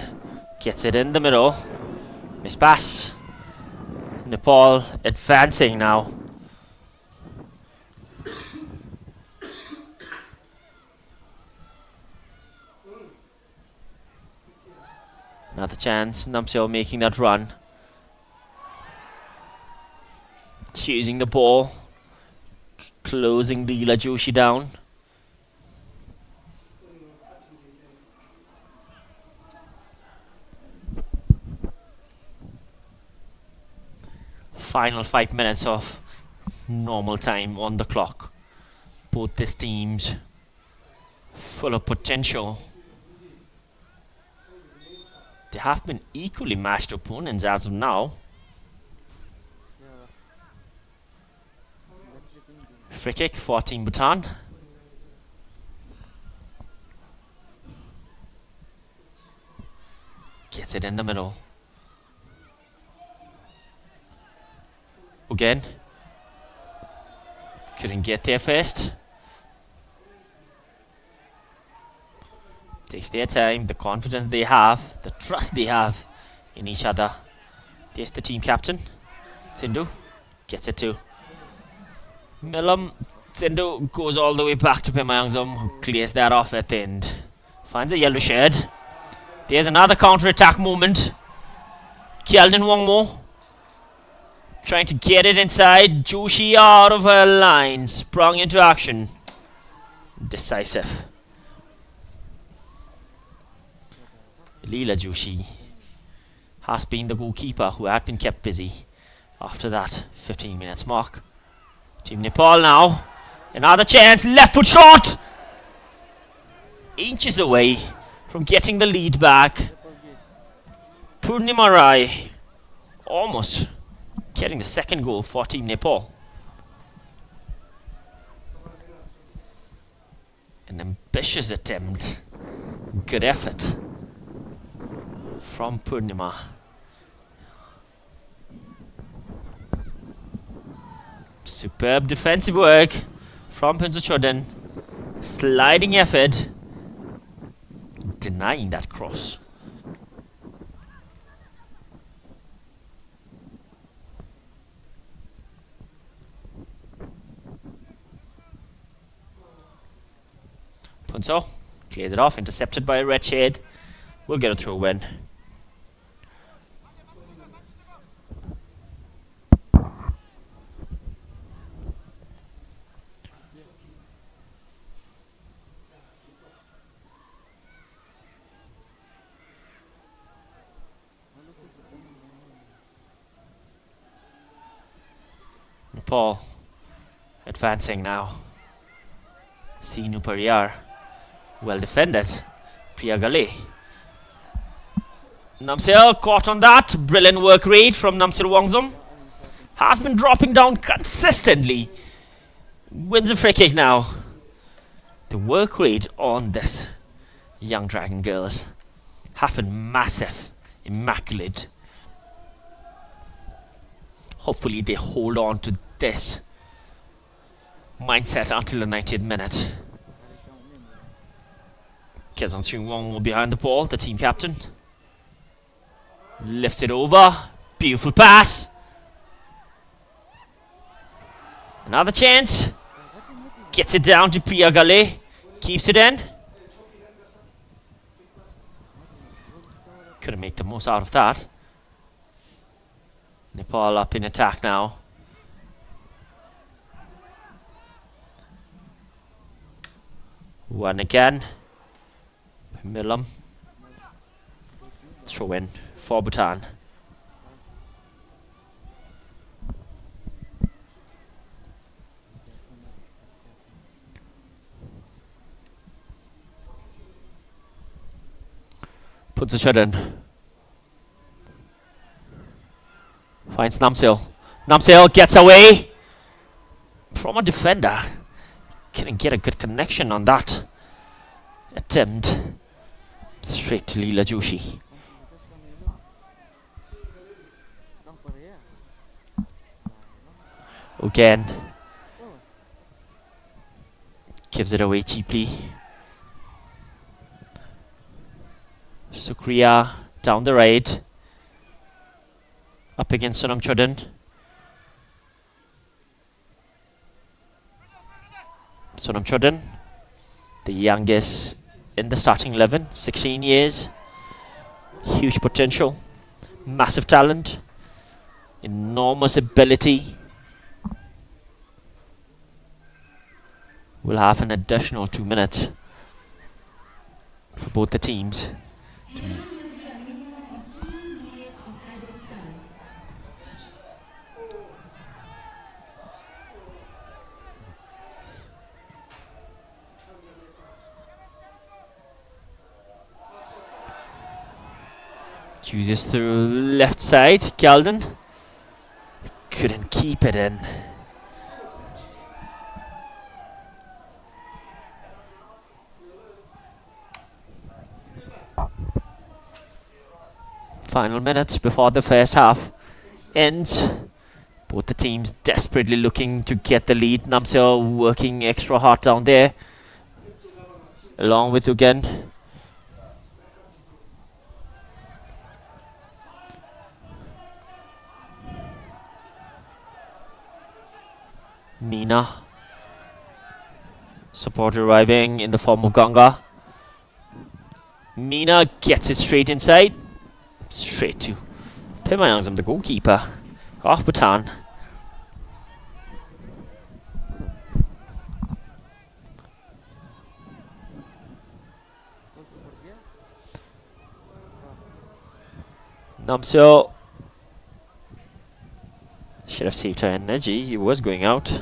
Gets it in the middle. Miss pass. Nepal advancing now. Another chance. Namseo making that run. Choosing the ball. Closing Leela Joshi down. Final 5 minutes of normal time on the clock. Both these teams full of potential. They have been equally matched opponents as of now. free kick for Team Bhutan. Gets it in the middle. Again. Couldn't get there first. Takes their time, the confidence they have, the trust they have in each other. There's the team captain, Sindhu. Gets it to Milam. Sindhu goes all the way back to Pemayangzum, who clears that off at the end. Finds a yellow shed. There's another counter-attack moment. Kyeldon Wongmo trying to get it inside. Joshi out of her line, sprung into action. Decisive. Leela Joshi has been the goalkeeper who had been kept busy after that 15 minutes mark. Team Nepal now. Another chance. Left foot shot. Inches away from getting the lead back. Purnima Rai almost getting the second goal for Team Nepal. An ambitious attempt. Good effort from Purnima. Superb defensive work from Pinsachodan. Sliding effort. Denying that cross. Punso clears it off, intercepted by a red shade. We'll get a throw in. Nepal advancing now. Sinu Pariyar. Well defended. Priyagale. Namsel caught on that. Brilliant work rate from Namsel Wongzum. Has been dropping down consistently. Wins a free kick now. The work rate on this young Dragon girls have been massive. Immaculate. Hopefully they hold on to this mindset until the 90th minute. Kezan Chungwong behind the ball, the team captain. Lifts it over. Beautiful pass. Another chance. Gets it down to Priya Gale. Keeps it in. Couldn't make the most out of that. Nepal up in attack now. One again. Milam. Throw in for Bhutan. Puts a shot in. Finds Namsel. Namsel gets away from a defender. Couldn't get a good connection on that attempt. Straight to Leela Joshi. Again. Gives it away cheaply. Sukriya down the right. Up against Sonam Chodan. Sonam Chodan, the youngest in the starting 11, 16 years. Huge potential, massive talent, enormous ability. We'll have an additional 2 minutes for both the teams. Chooses through left side. Kyeldon couldn't keep it in. Final minutes before the first half ends. Both the teams desperately looking to get the lead. Namseo working extra hard down there, along with Ugen. Mina. Support arriving in the form of Ganga. Mina gets it straight inside. Straight to Pimayangzam, the goalkeeper of Bhutan. Namseo should have saved her energy. He was going out.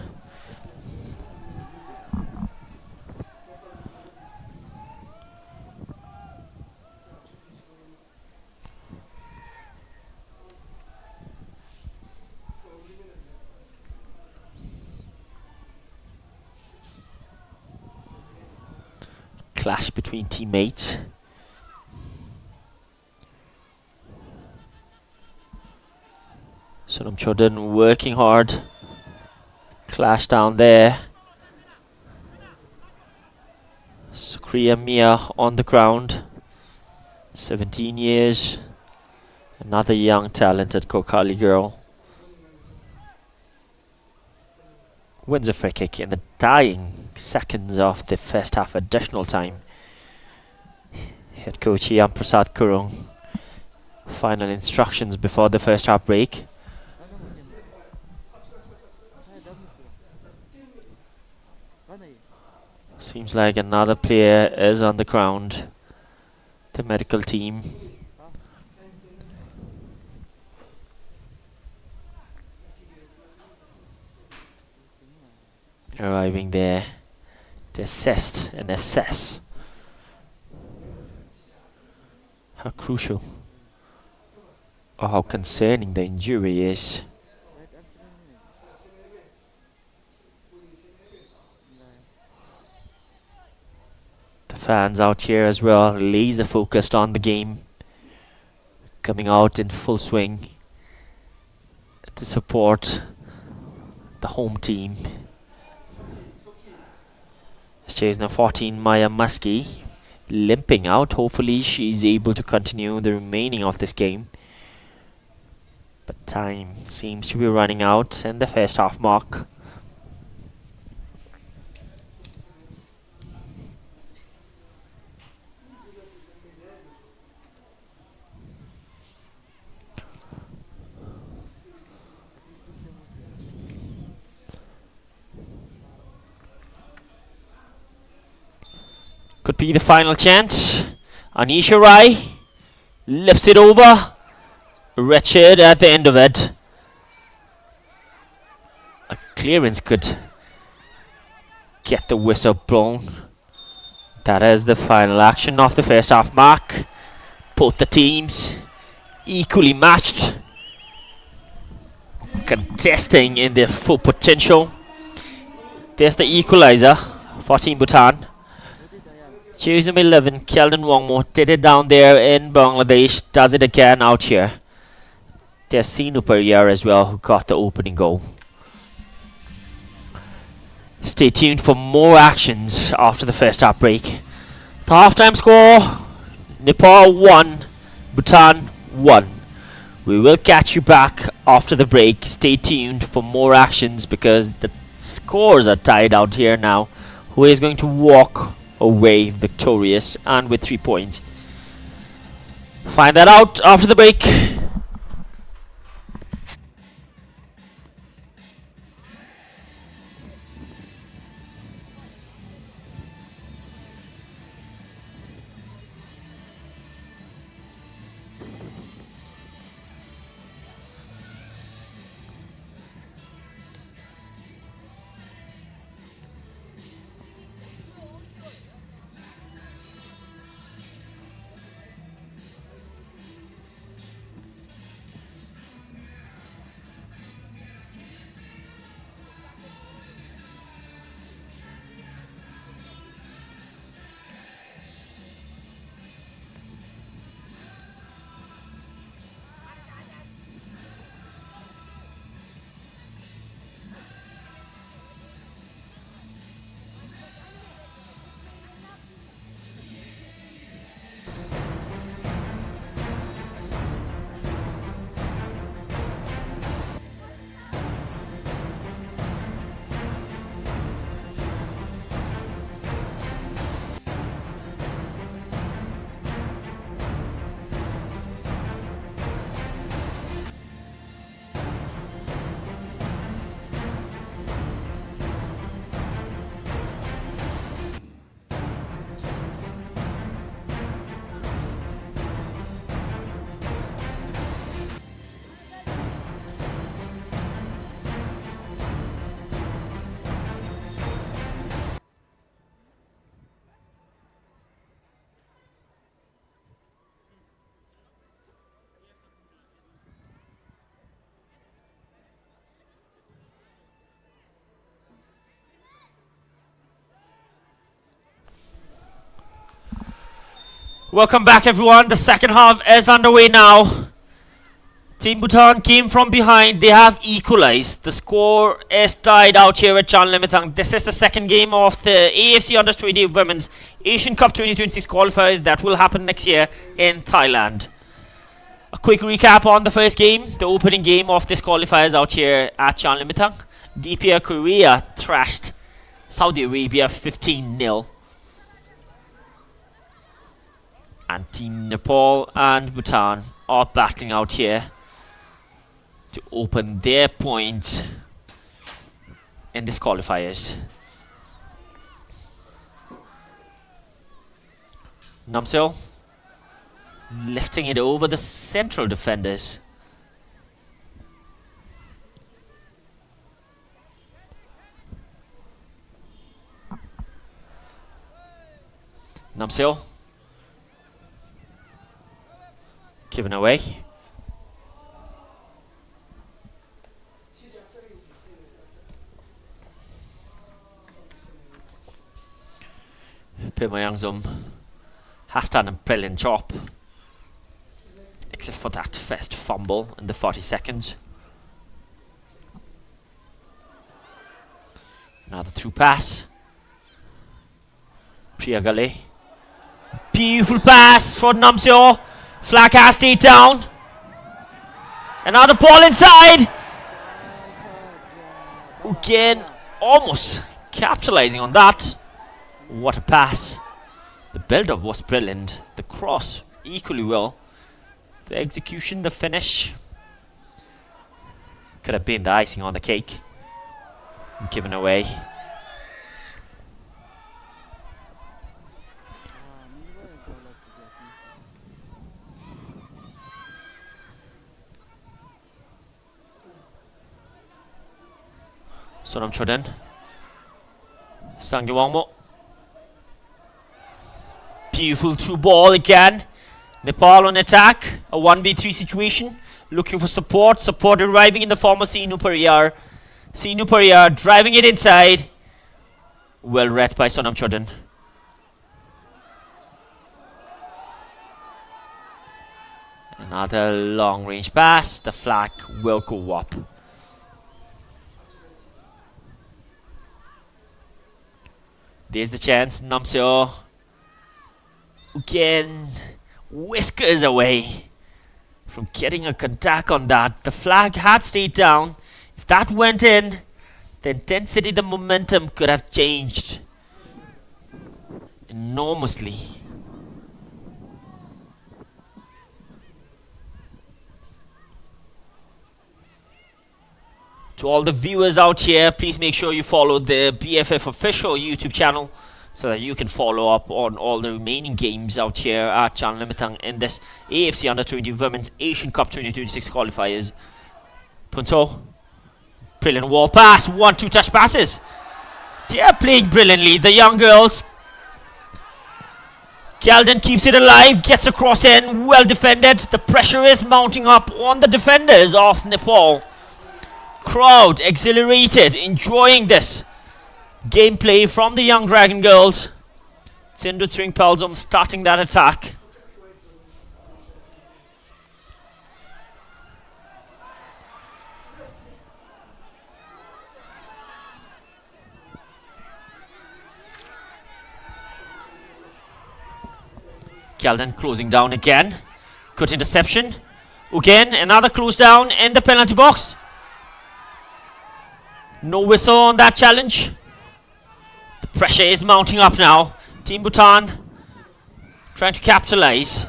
Clash between teammates. Sonam Chodhan working hard. Clash down there. Sukriya Mia on the ground. 17 years. Another young talented Kokali girl. Wins a free kick in the dying seconds of the first half additional time. Head coach Yam Prasad Kurung. Final instructions before the first half break. Seems like another player is on the ground. The medical team. Arriving there to assess and assess how crucial or how concerning the injury is. The fans out here as well, laser focused on the game, coming out in full swing to support the home team. Chase number 14, Maya Muskie, limping out. Hopefully she's able to continue the remaining of this game. But time seems to be running out in the first half mark. Could be the final chance. Anisha Rai lifts it over. Wretched at the end of it. A clearance could get the whistle blown. That is the final action of the first half mark. Both the teams equally matched, contesting in their full potential. There's the equalizer for Team Bhutan. Choose number 11, Keldon Wongmo, did it down there in Bangladesh, does it again out here. There's Sinu Periyar as well, who got the opening goal. Stay tuned for more actions after the first half break. The halftime score, Nepal 1, Bhutan 1. We will catch you back after the break. Stay tuned for more actions because the scores are tied out here now. Who is going to walk away victorious and with 3 points? Find that out after the break. Welcome back, everyone. The second half is underway now. Team Bhutan came from behind. They have equalized. The score is tied out here at Chanlimitang. This is the second game of the AFC Under-20 Women's Asian Cup 2026 qualifiers that will happen next year in Thailand. A quick recap on the first game, the opening game of this qualifiers out here at Chanlimitang. DPR Korea thrashed Saudi Arabia 15-0. And Team Nepal and Bhutan are battling out here to open their point in this qualifiers. Namseo lifting it over the central defenders. Namseo given away. Pimayangzum has done a brilliant job, except for that first fumble in the 40 seconds. Another through pass. Priyagale. Beautiful pass for Namseo. Flag has stayed down. Another ball inside. Again, almost capitalizing on that. What a pass. The build-up was brilliant. The cross equally well. The execution, the finish could have been the icing on the cake. Given away. Sonam Choden. Sangyawangmo. Beautiful through ball again. Nepal on attack. A 1v3 situation. Looking for support. Support arriving in the form of Sinu Pariyar. Sinu Pariyar driving it inside. Well read by Sonam Choden. Another long range pass. The flag will go up. There's the chance. Namseo again whiskers away from getting a contact on that. The flag had stayed down. If that went in, the intensity, the momentum could have changed enormously. To all the viewers out here, please make sure you follow the BFF official YouTube channel so that you can follow up on all the remaining games out here at Chanlimitang in this AFC Under-20 Women's Asian Cup 2026 qualifiers. Punto. Brilliant wall pass. 1-2 touch passes. They are playing brilliantly. The young girls. Kjalden keeps it alive. Gets across in. Well defended. The pressure is mounting up on the defenders of Nepal. Crowd exhilarated, enjoying this gameplay from the young Dragon girls. Sindhu Sring Palzum starting that attack. Kjalden closing down again. Good interception. Again, another close down in the penalty box. No whistle on that challenge. The pressure is mounting up now. Team Bhutan trying to capitalize.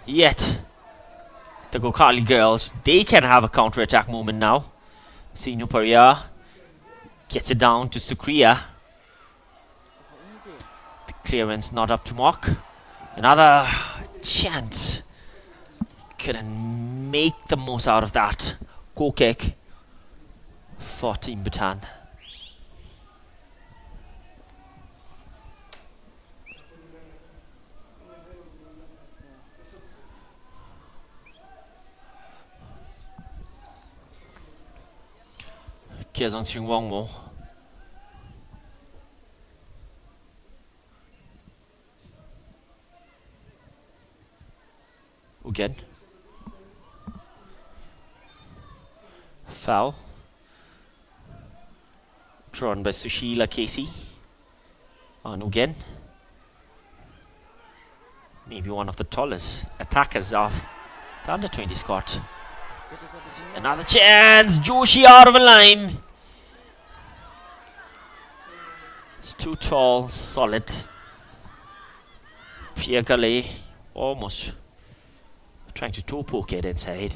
Yet, the Gokali girls, they can have a counter-attack moment now. Sinu Pariyar gets it down to Sukriya. The clearance not up to mark. Another chance. Couldn't make the most out of that. Goal kick for Team Bhutan. Kia Zong Chung Wong Mo. again. Foul. Drawn by Sushila Casey. On again. Maybe one of the tallest attackers of the under-20 squad. Another chance. Joshi out of a line. It's too tall, solid. Priya Gale almost trying to toe poke it inside.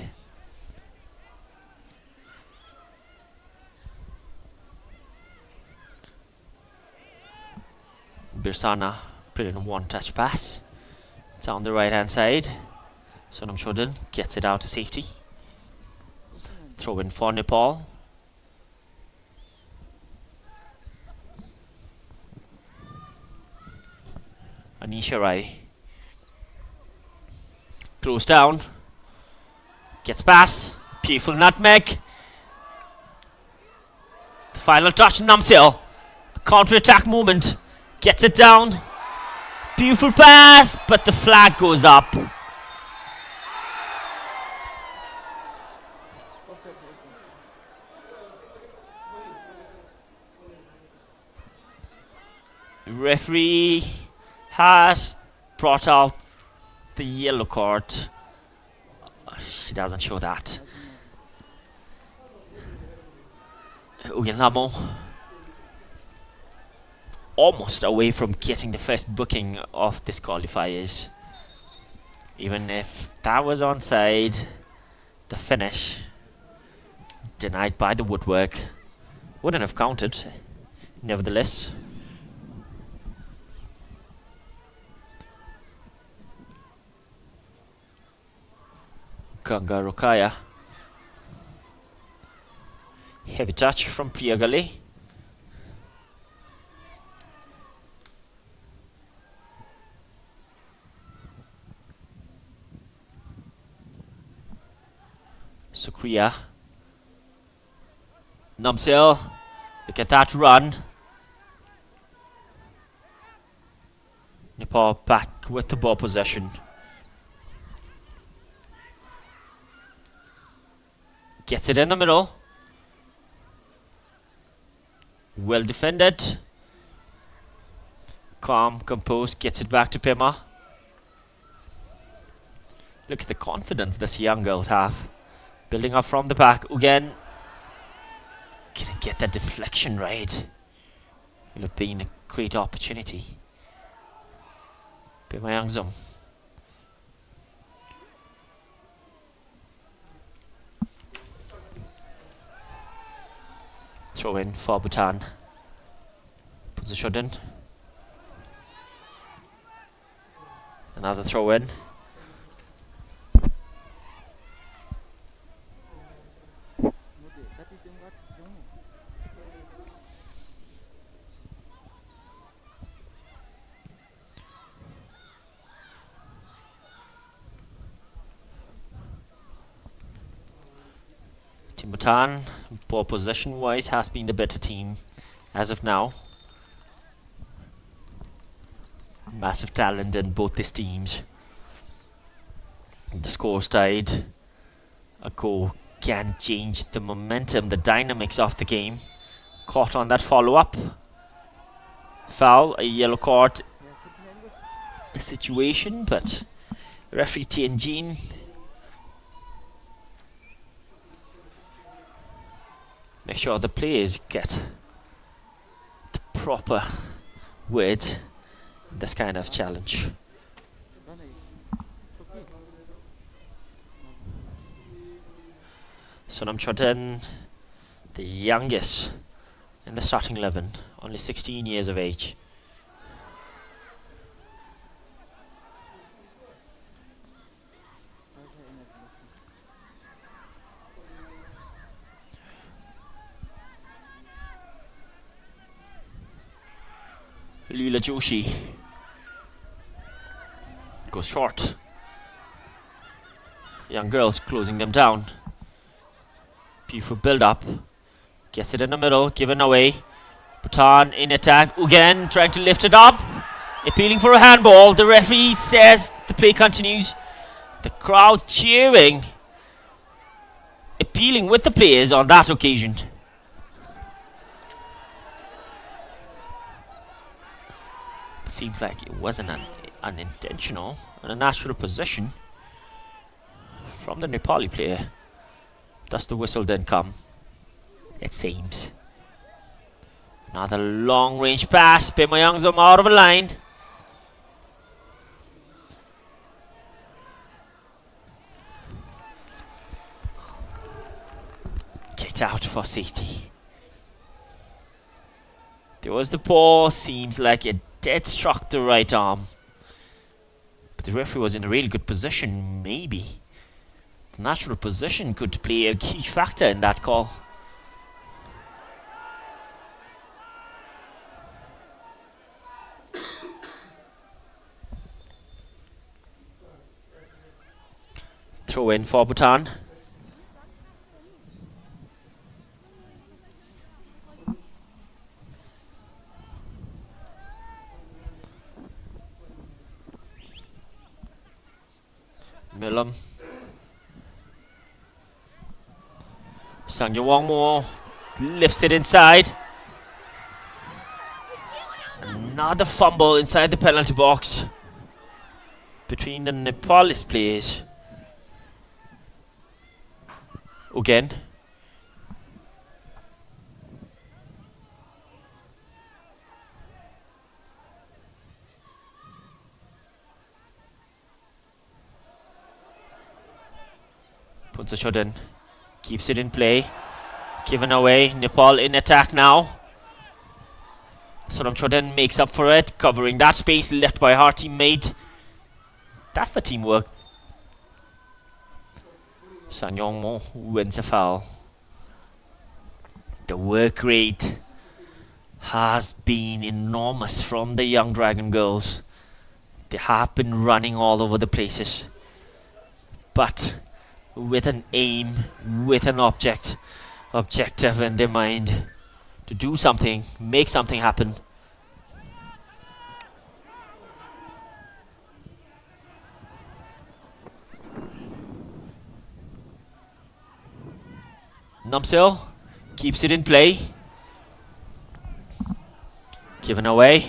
Birsana put in a one-touch pass. It's on the right-hand side. Sonam Chodhan gets it out to safety. Throw in for Nepal. Anisha Rai. Close down. Gets pass. Beautiful nutmeg. The final touch, Namsil. A counter-attack movement. Gets it down. Beautiful pass, but the flag goes up. The referee has brought out the yellow card. She doesn't show that. Uyanamo almost away from getting the first booking of this qualifiers. Even if that was onside, the finish denied by the woodwork wouldn't have counted nevertheless. Ganga Rokaya. Heavy touch from Priya Gale. Sukriya. Namsil. Look at that run. Nepal back with the ball possession. Gets it in the middle. Well defended. Calm, composed, gets it back to Pema. Look at the confidence this young girls have. Building up from the back. Again. Can get that deflection right. Will have been a great opportunity. Pema Yangzum. Throw in for Bhutan. Puts a shot in. Another throw in. Bhutan, ball possession wise, has been the better team as of now. Massive talent in both these teams. The score's tied. A goal can change the momentum, the dynamics of the game. Caught on that follow up. Foul, a yellow card situation, but referee Tianjin make sure the players get the proper weight in this kind of challenge. Sonam Chodhan, the youngest in the starting 11, only 16 years of age. Leela Joshi goes short. Young girls closing them down. Beautiful build up. Gets it in the middle, given away. Bhutan in attack. Again trying to lift it up. Appealing for a handball. The referee says the play continues. The crowd cheering, appealing with the players on that occasion. Seems like it wasn't unintentional and a natural position from the Nepali player. Thus the whistle didn't come, it seems. Another long range pass. Pemayangzom out of a line. Kicked out for safety. There was the paw. Seems like it did struck the right arm. But the referee was in a really good position, maybe. The natural position could play a huge factor in that call. Throw in for Bhutan. Milam. Sangyawangmo lifts it inside. Another fumble inside the penalty box between the Nepalese players. Again. Puts a shot in. Keeps it in play. Given away. Nepal in attack now. Sonam Choden makes up for it. Covering that space left by our teammate. That's the teamwork. Sanyongmo wins a foul. The work rate has been enormous from the young Dragon girls. They have been running all over the places. But with an aim, with an objective in their mind to do something, make something happen. Namsil keeps it in play. Given away.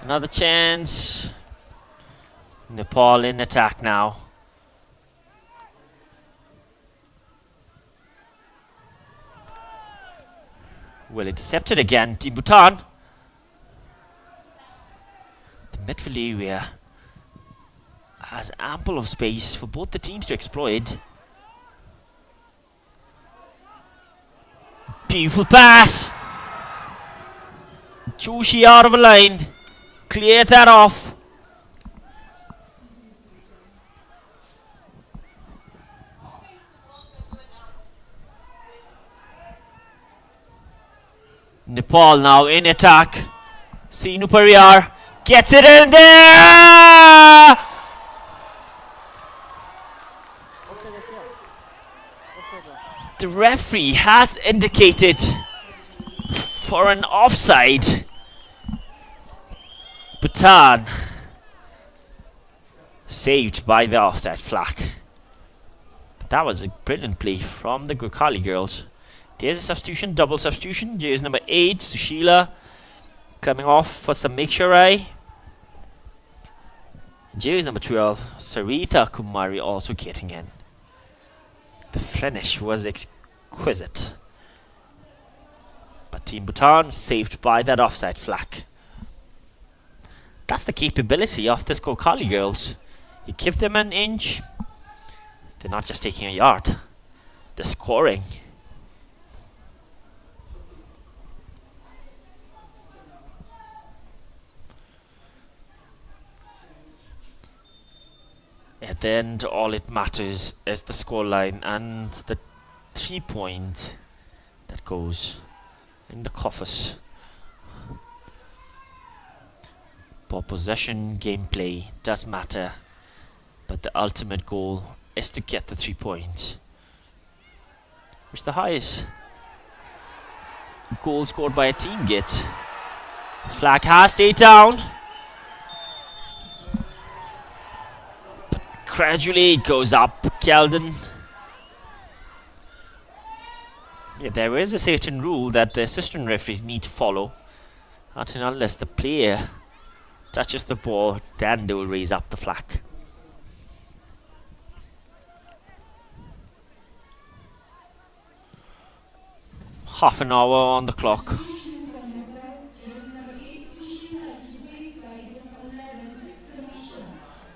Another chance. Nepal in attack now. Well intercepted again, Team Bhutan. The midfield area has ample of space for both the teams to exploit. Beautiful pass. Joshi out of a line. Clear that off. Nepal now in attack. Sinu Pariyar gets it in there. The referee has indicated for an offside. Bhutan saved by the offside flag. But that was a brilliant play from the Gurkhali girls. There's a substitution, double substitution. Jersey number 8, Sushila, coming off for Samiksharai. Jersey number 12, Sarita Kumari also getting in. The finish was exquisite. But Team Bhutan saved by that offside flag. That's the capability of this Gurkhali girls. You give them an inch, they're not just taking a yard, they're scoring. At the end, all it matters is the scoreline and the 3 point that goes in the coffers. For possession, gameplay does matter, but the ultimate goal is to get the 3 points, which the highest goal scored by a team gets. Flag has stayed down. gradually goes up. Keldon. Yeah, there is a certain rule that the assistant referees need to follow. Unless the player touches the ball, then they will raise up the flag. Half an hour on the clock.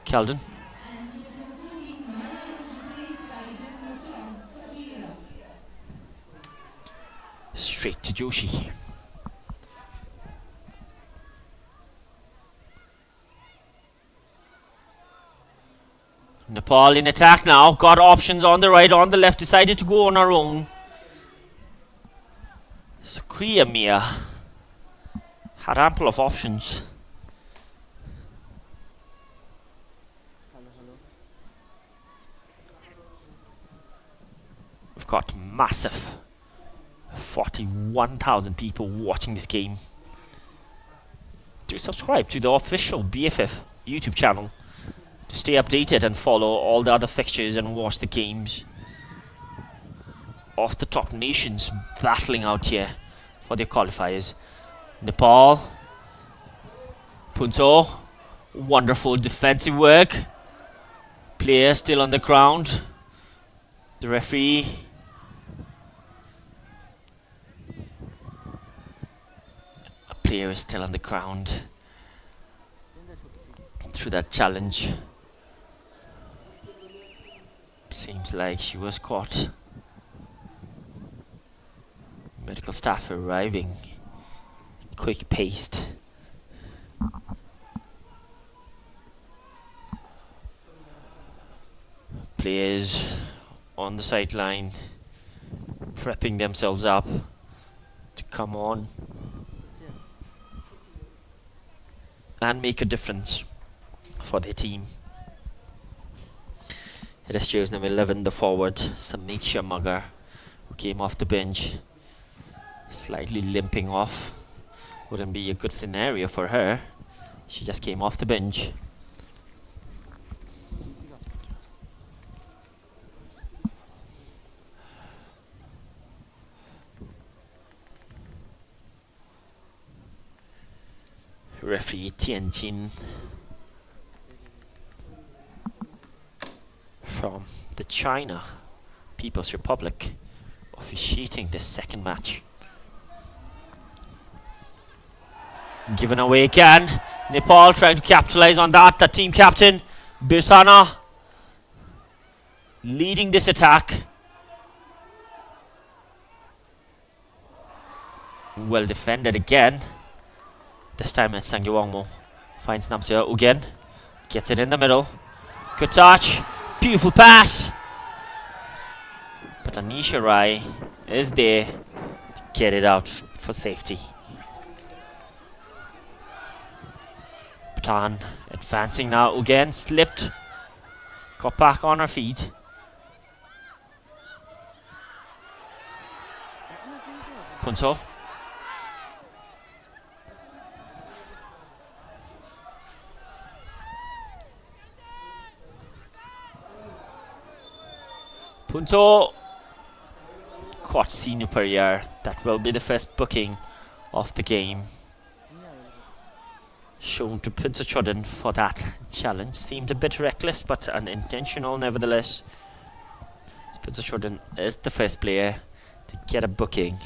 Keldon. Straight to Joshi. Nepal in attack now. Got options on the right, on the left. Decided to go on our own. Sukriya Mia had ample of options. We've got massive 41,000 people watching this game. Do subscribe to the official BFF YouTube channel to stay updated and follow all the other fixtures and watch the games of the top nations battling out here for their qualifiers. Nepal. Punto. Wonderful defensive work. Player still on the ground. The referee. A player is still on the ground through that challenge. Seems like she was caught. Medical staff arriving, quick paced. Players on the sideline prepping themselves up to come on and make a difference for their team. It is jersey number 11, the forward, Samiksha Magar, who came off the bench. Slightly limping off. Wouldn't be a good scenario for her. She just came off the bench. Referee Tianjin from the China People's Republic officiating this second match. Given away again. Nepal trying to capitalize on that. The team captain Birsana leading this attack. Well defended again. This time it's Sangyawangmo. Finds Namsea again. Gets it in the middle. Good touch. Beautiful pass. But Anisha Rai is there to get it out for safety. Bhutan advancing now again. Slipped. Got back on her feet. Punso. Punto caught Sinu Perrier. That will be the first booking of the game. Shown to Punto Chodden for that challenge. Seemed a bit reckless but unintentional nevertheless. Punto Chodden is the first player to get a booking.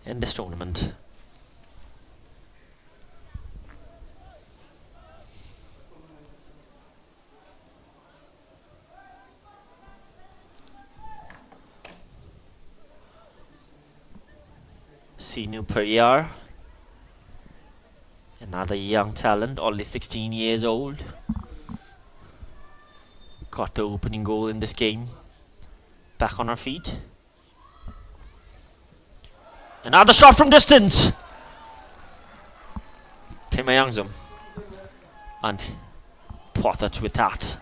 In this tournament. Sinu Perrier, another young talent, only 16 years old. Got the opening goal in this game. Back on her feet. Another shot from distance. Pimayangzum unbothered with that.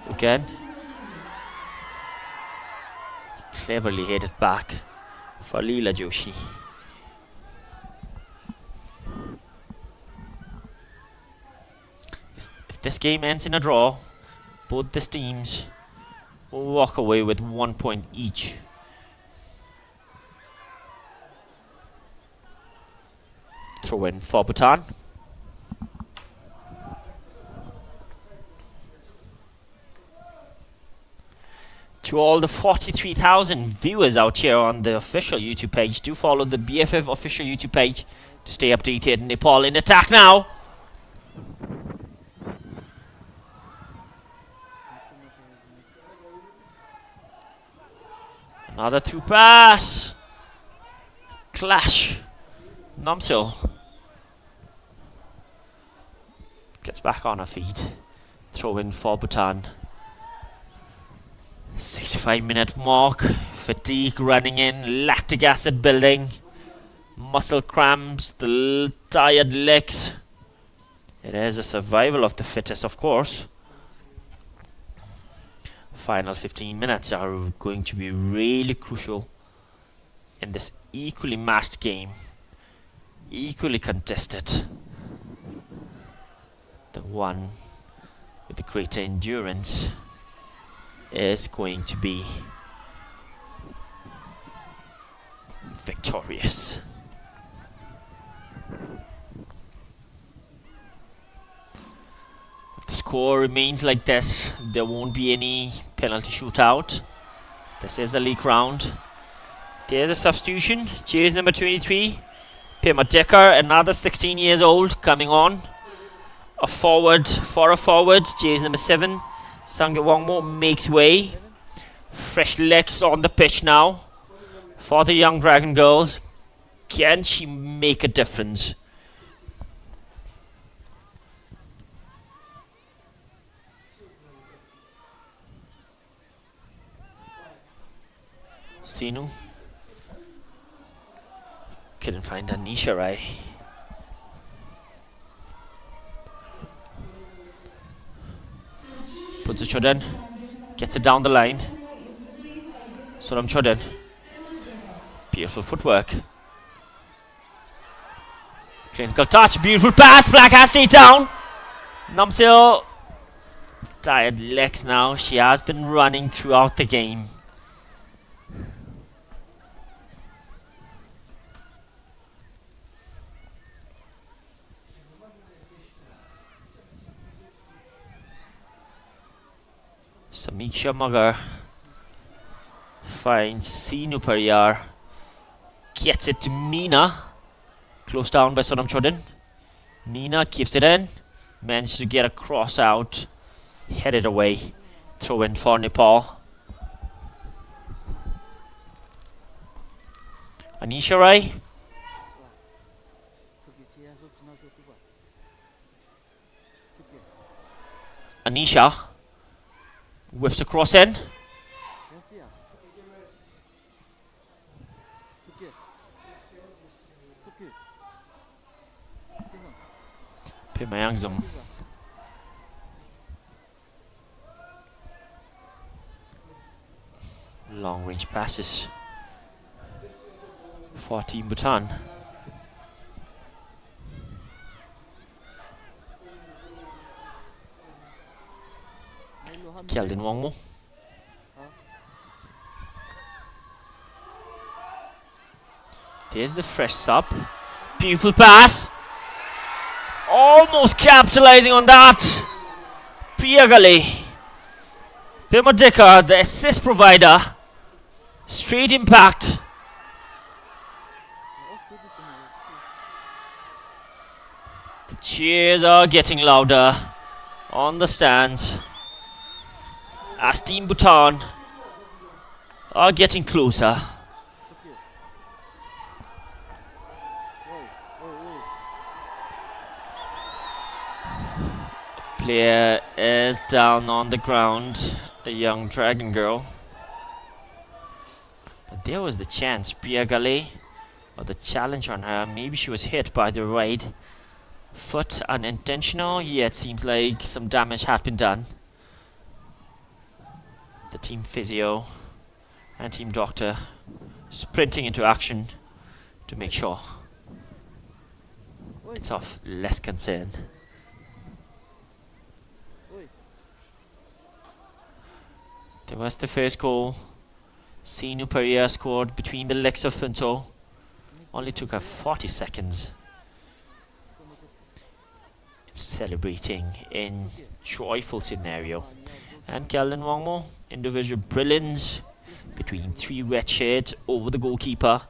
Again. Cleverly headed back for Leela Joshi. If this game ends in a draw, both these teams will walk away with 1 point each. Throw in for Bhutan. To all the 43,000 viewers out here on the official YouTube page, do follow the BFF official YouTube page to stay updated. Nepal in attack now. Another two pass. Clash. Namsil gets back on her feet. Throw in for Bhutan. 65-minute mark. Fatigue running in. Lactic acid building. Muscle cramps. The tired legs. It is a survival of the fittest, of course. Final 15 minutes are going to be really crucial in this equally matched game. Equally contested. The one with the greater endurance is going to be victorious. If the score remains like this, there won't be any penalty shootout. This is the league round. There's a substitution. Jersey number 23. Pema Decker, another 16 years old, coming on. A forward, jersey number 7. Sange Wongmo makes way. Fresh legs on the pitch now for the young Dragon Girls. Can she make a difference? Sinu couldn't find Anisha Rai. Puts a shot in, gets it down the line. Sonam Chodin. Beautiful footwork. Clinical touch, beautiful pass, flag has stayed down. Namsil, tired legs now. She has been running throughout the game. Samiksha Magar finds Sinu Pariyar, gets it to Meena, closed down by Sonam Chodin. Meena keeps it in, managed to get a cross out, headed away, throw in for Nepal. Anisha Rai. Anisha whips across in. Pimayangzum. Long range passes for Team Bhutan. Kjeldin Wangmo. There's the fresh sub. Beautiful pass. Almost capitalizing on that. Priyagali. Pema Decker, the assist provider. Straight impact. The cheers are getting louder on the stands as Team Bhutan are getting closer. Player is down on the ground, a young Dragon Girl. But there was the chance, Priya Gale, or the challenge on her. Maybe she was hit by the right foot, unintentional. Yeah, it seems like some damage had been done. The team physio and team doctor sprinting into action to make sure it's of less concern. There was the first goal. Sinu Pereira scored between the legs of Pinto. Only took her 40 seconds. It's celebrating in joyful scenario. And Kelvin Wangmo, individual brilliance between 3 red shirts over the goalkeeper.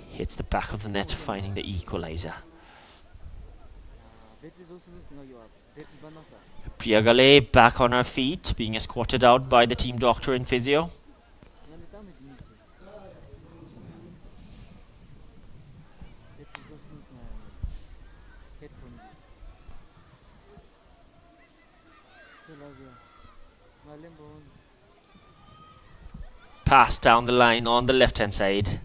Hits the back of the net, finding the equalizer. Priyagale back on her feet, being escorted out by the team doctor and physio. Pass down the line on the left hand side.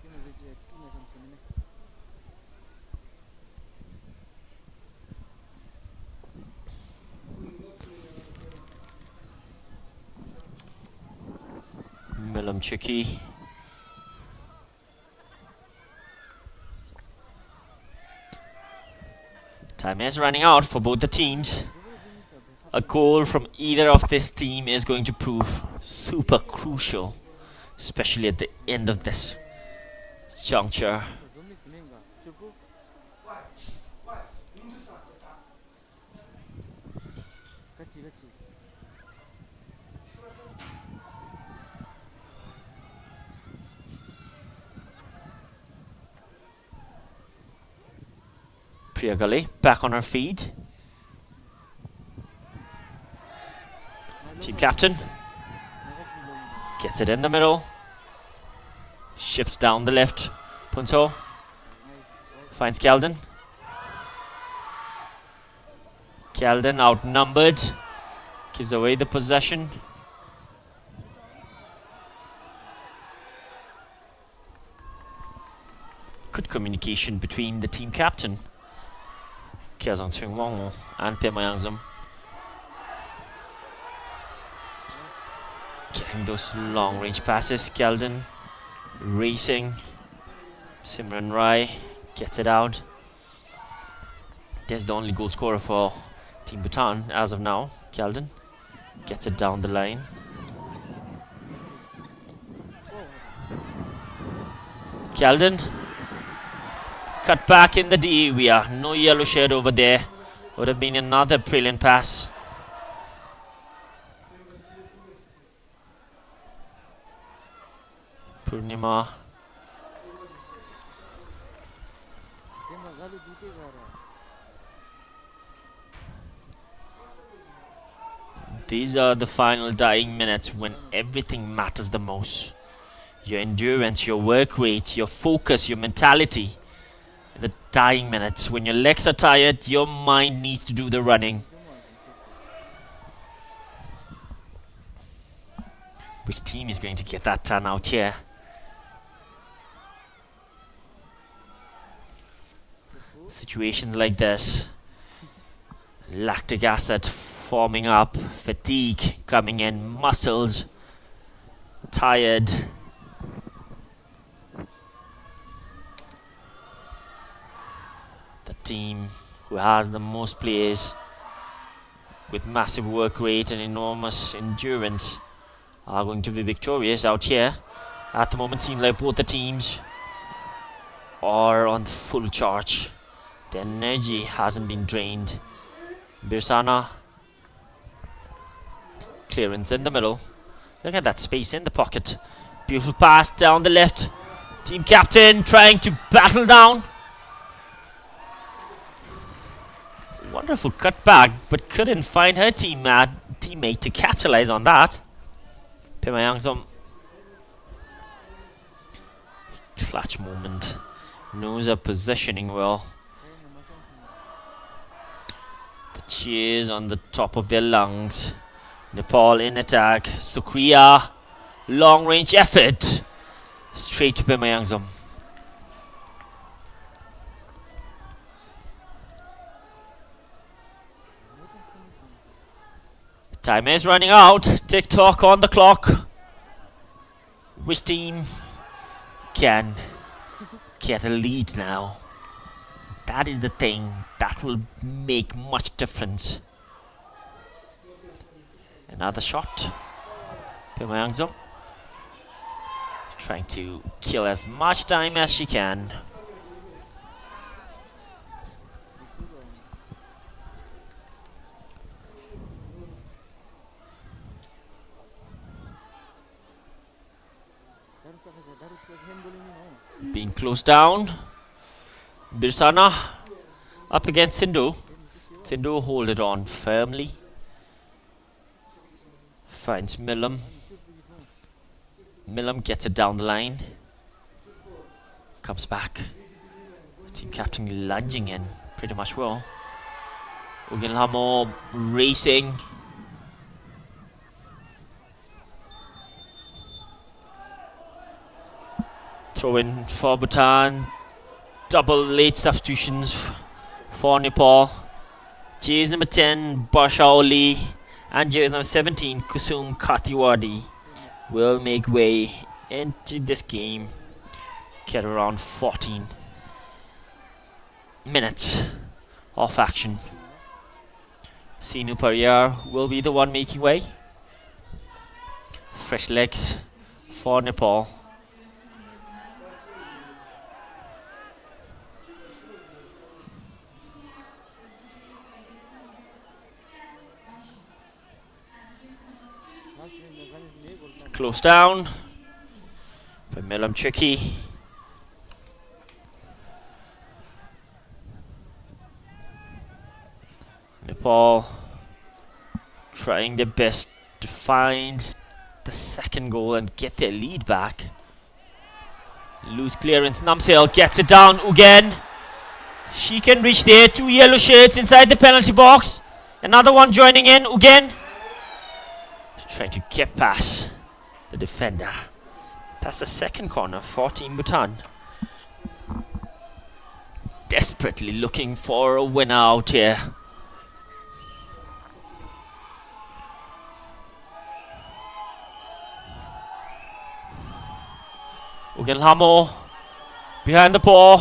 Milamchiki. Time is running out for both the teams. A goal from either of this team is going to prove super crucial, especially at the end of this juncture. Priyagale back on her feet. Team captain gets it in the middle. Shifts down the left. Punto finds Kelden. Kelden outnumbered. Gives away the possession. Good communication between the team captain Kiazon Tsungwong and Pemayangzum. Getting those long range passes. Kelden racing. Simran Rai gets it out. There's the only goal scorer for Team Bhutan as of now. Kelden gets it down the line. Kelden cut back in the D area. No yellow shed over there. Would have been another brilliant pass. Purnima. These are the final dying minutes when everything matters the most. Your endurance, your work rate, your focus, your mentality. In the dying minutes, when your legs are tired, your mind needs to do the running. Which team is going to get that turn out here? Situations like this, lactic acid forming up, fatigue coming in, muscles tired. The team who has the most players with massive work rate and enormous endurance are going to be victorious out here. At the moment, seems like both the teams are on full charge. The energy hasn't been drained. Birsana. Clearance in the middle. Look at that space in the pocket. Beautiful pass down the left. Team captain trying to battle down. Wonderful cut back, but couldn't find her teammate to capitalize on that. Pemayangzom. Clutch moment. Knows her positioning well. The cheers on the top of their lungs. Nepal in attack. Sukriya. Long range effort. Straight to Pemayangzom. Time is running out. Tick tock on the clock. Which team can get a lead now. That is the thing that will make much difference. Another shot. Pimayangzum trying to kill as much time as she can. Being closed down. Birsana up against Sindhu. Sindhu hold it on firmly. Finds Milam. Milam gets it down the line. Comes back. Team captain lunging in pretty much well. Ugenlamo racing. Throw in for Bhutan. Double late substitutions for Nepal. Jersey number 10, Bashaoli, and jersey number 17, Kusum Katiwadi, will make way into this game. Get around 14 minutes of action. Sinu Pariyar will be the one making way. Fresh legs for Nepal. Close down by Milam Tricky. Nepal trying their best to find the second goal and get their lead back. Loose clearance. Namsel gets it down. Ugen. She can reach there. 2 yellow shirts inside the penalty box. Another one joining in. Ugen trying to get past the defender. That's the second corner for Team Bhutan. Desperately looking for a winner out here. Ugenlamo behind the ball.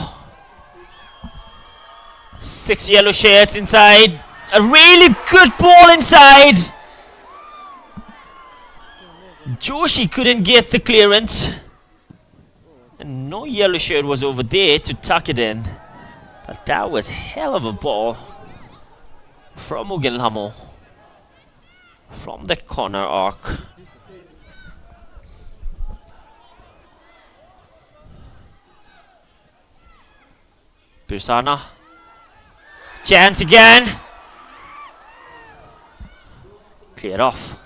6 yellow shirts inside. A really good ball inside. Joshi couldn't get the clearance. And no yellow shirt was over there to tuck it in. But that was hell of a ball from Ugenlamo from the corner arc. Birsana. Chance again. Cleared off.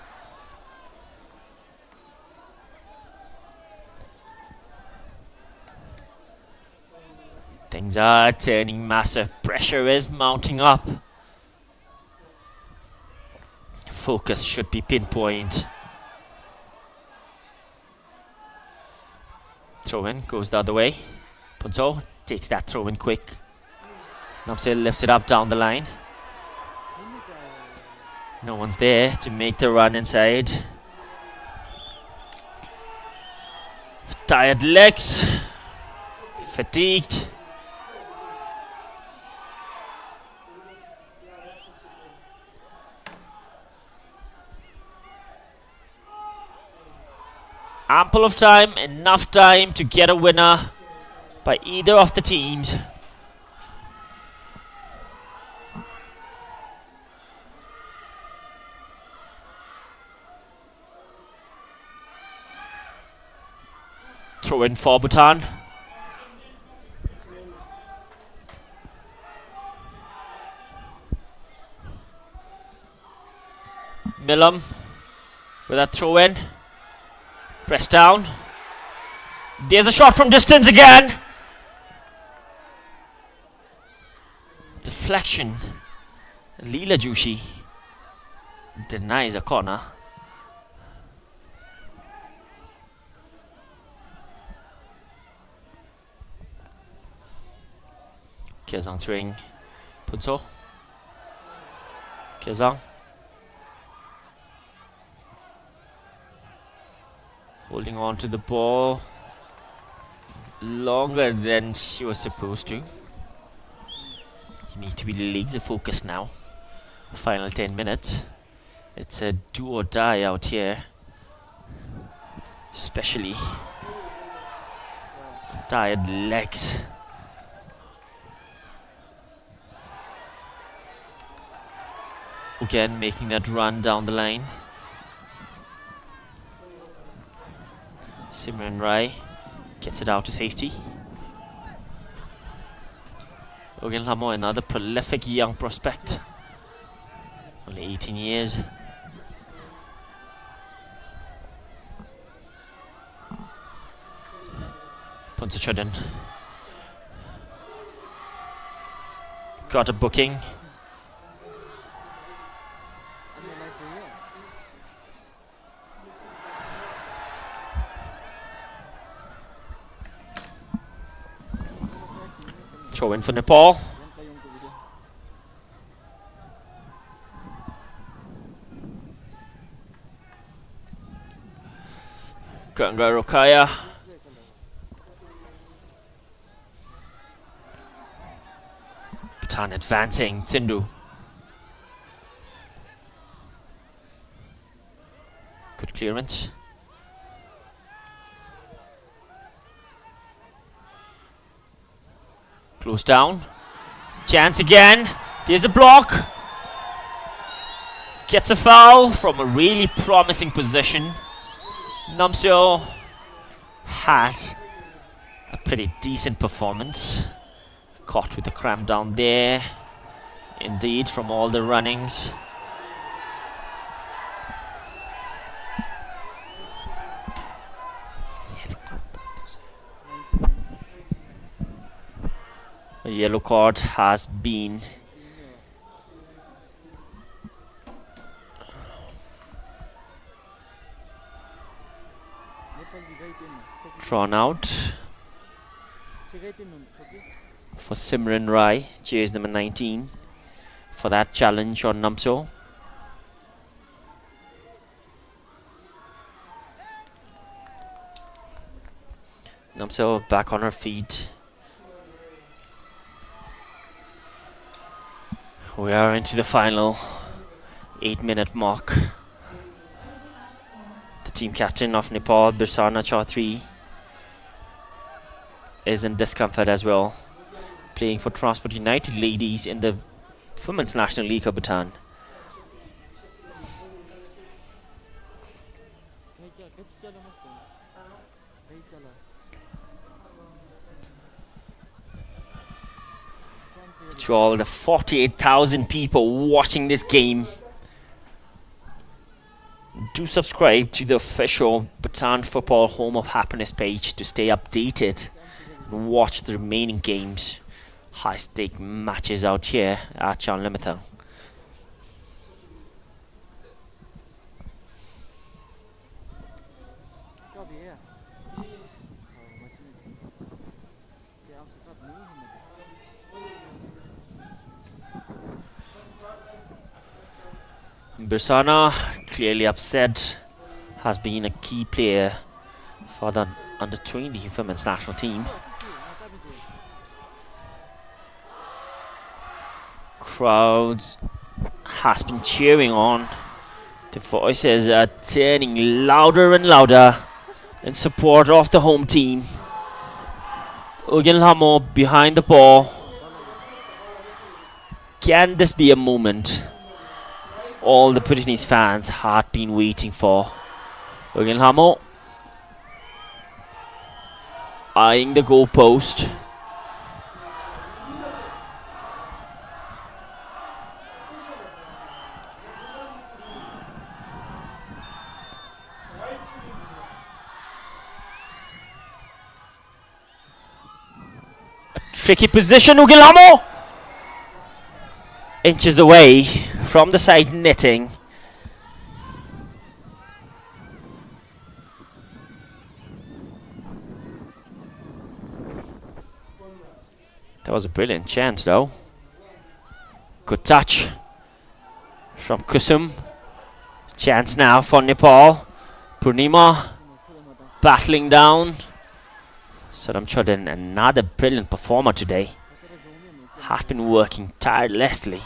Things are turning massive. Pressure is mounting up. Focus should be pinpoint. Throw in goes the other way. Punto takes that throw in quick. Namsel lifts it up down the line. No one's there to make the run inside. Tired legs. Fatigued. Ample of time, enough time to get a winner by either of the teams. Throw in for Bhutan. Milam with that throw in. Press down. There's a shot from distance again. Deflection. Leela Joshi denies a corner. Kezang throwing Punto. Kezang holding on to the ball. longer than she was supposed to. You need to be laser focused now. Final 10 minutes. It's a do or die out here. Especially tired legs. Again, making that run down the line. Simran Rai gets it out to safety. Ogen Lamo, another prolific young prospect. Only 18 years. Ponsachodon got a booking. Throw in for Nepal. Ganga Rokaya. Bhutan advancing. Sindhu. Good clearance. Close down. Chance again. There's a block. Gets a foul from a really promising position. Namseo had a pretty decent performance. Caught with a cramp down there. Indeed, from all the runnings. A yellow card has been drawn out for Simran Rai, jersey number 19, for that challenge on Namso. Namso back on her feet. We are into the final 8-minute mark. The team captain of Nepal, Birsana Chaudhary, is in discomfort as well, playing for Transport United ladies in the Women's National League of Bhutan. To all the 48,000 people watching this game, do subscribe to the official Bhutan Football Home of Happiness page to stay updated and watch the remaining games. High stake matches out here at Chan Limiter. Birsana, clearly upset, has been a key player for the under-20 women's national team. Crowds has been cheering on. The voices are turning louder and louder in support of the home team. Ogen Lamo behind the ball. Can this be a moment all the Bhutanese fans had been waiting for? Ogen Lamo eyeing the goalpost. Tricky position, Ogen Lamo! Inches away from the side netting. That was a brilliant chance though. Good touch from Kusum. Chance now for Nepal. Purnima battling down. Saramchodin, another brilliant performer today, has been working tirelessly.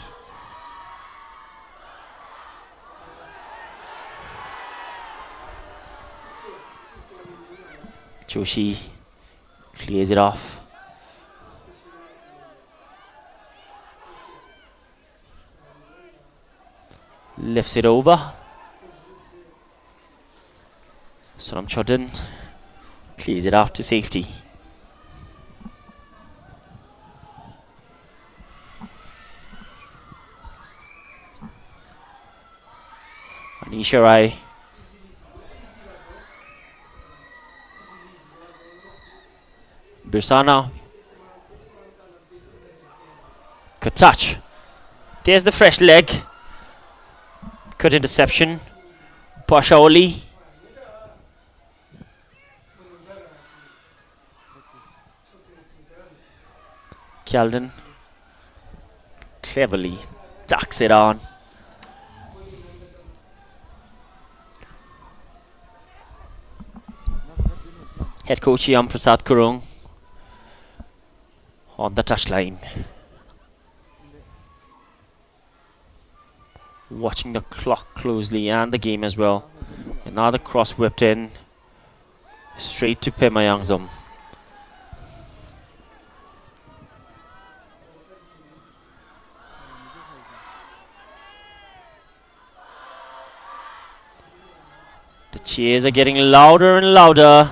Joshi clears it off. Lifts it over. Saramchodin clears it out to safety. Anisha Rai. Birsana. Good touch. There's the fresh leg. Good interception. Pashaoli. Kjalden cleverly ducks it on. Head coach Yam Prasad Kurung on the touchline, watching the clock closely and the game as well. Another cross whipped in straight to Pema Yangzom. The cheers are getting louder and louder.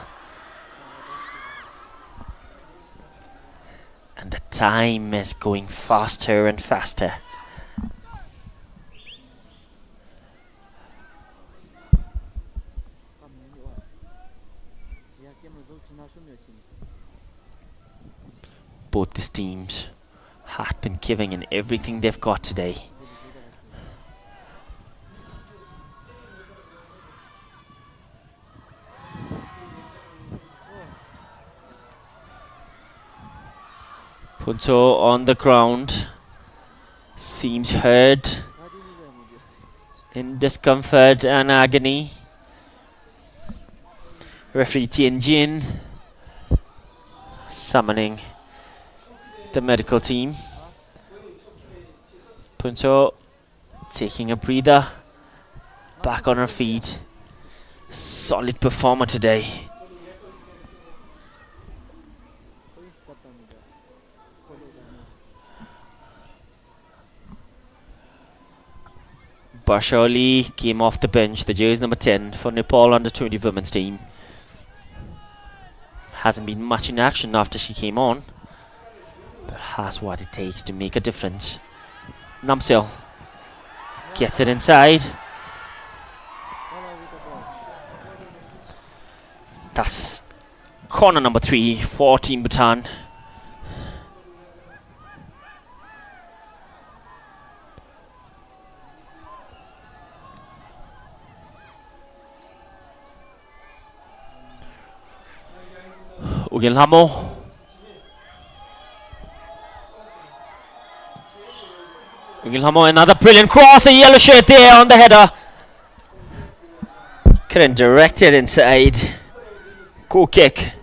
And the time is going faster and faster. Both these teams have been giving in everything they've got today. Punto on the ground, seems hurt, in discomfort and agony. Referee Tianjin summoning the medical team. Punto taking a breather, back on her feet. Solid performer today. Bashali came off the bench, the jersey number 10 for Nepal under-20 women's team. Hasn't been much in action after she came on, but has what it takes to make a difference. Namsel gets it inside. That's corner number 3 for Team Bhutan. Ugilhamo. Ugilhamo, another brilliant cross, a yellow shirt there on the header. Couldn't direct it inside. Cool kick.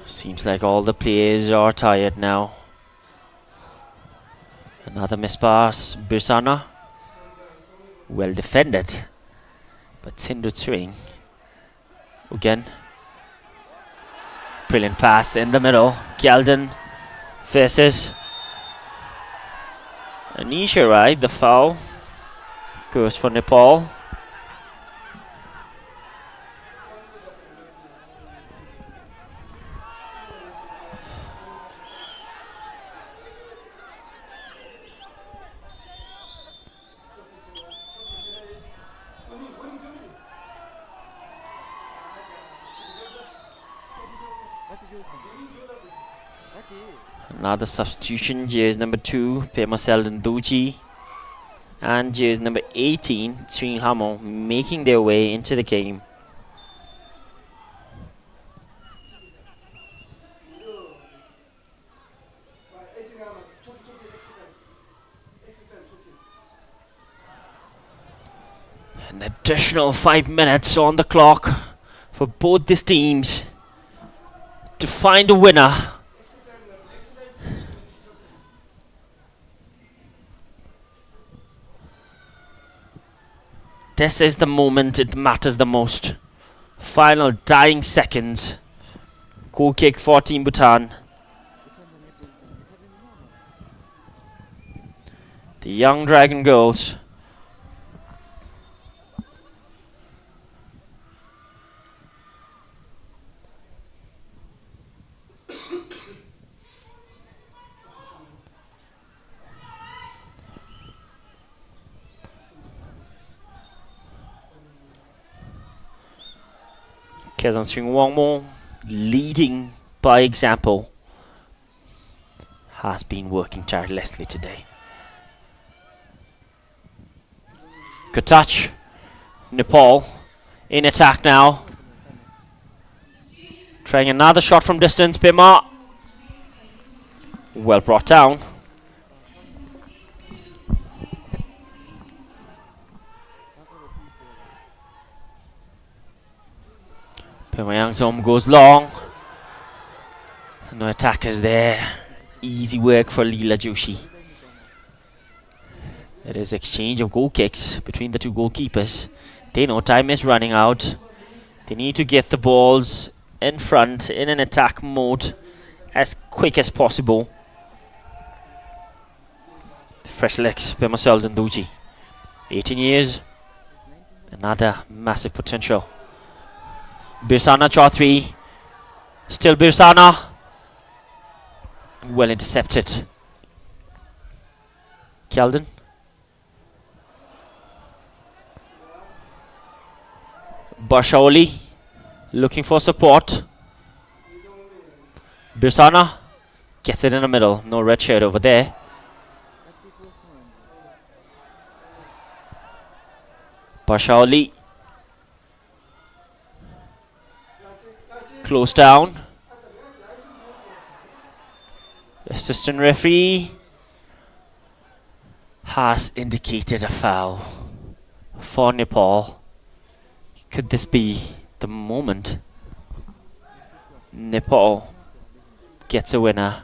Seems like all the players are tired now. Another miss pass. Birsana. Well defended. But Sindhu Tsring. Again. Brilliant pass in the middle. Kjalden faces Anisha Rai. The foul goes for Nepal. Another substitution, jersey number 2, Pema Selden Duji, and jersey number 18, Tsring Hamo, making their way into the game. An additional 5 minutes on the clock for both these teams to find a winner. This is the moment it matters the most. Final dying seconds. Goal kick for Team Bhutan. The young Dragon Girls. Kezan Swing Wangmo, leading by example, has been working tirelessly today. Good touch. Nepal in attack now. Trying another shot from distance. Pema. Well brought down. Pema Yangzom goes long. No attackers there. Easy work for Leela Joshi. There is exchange of goal kicks between the two goalkeepers. They know time is running out. They need to get the balls in front in an attack mode as quick as possible. Fresh legs, Pema Selden Duji. 18 years. Another massive potential. Birsana Chaudhary. Still Birsana. Well intercepted. Kyeldon. Barshaoli looking for support. Birsana gets it in the middle. No red shirt over there. Barshaoli close down. Assistant referee has indicated a foul for Nepal. Could this be the moment Nepal gets a winner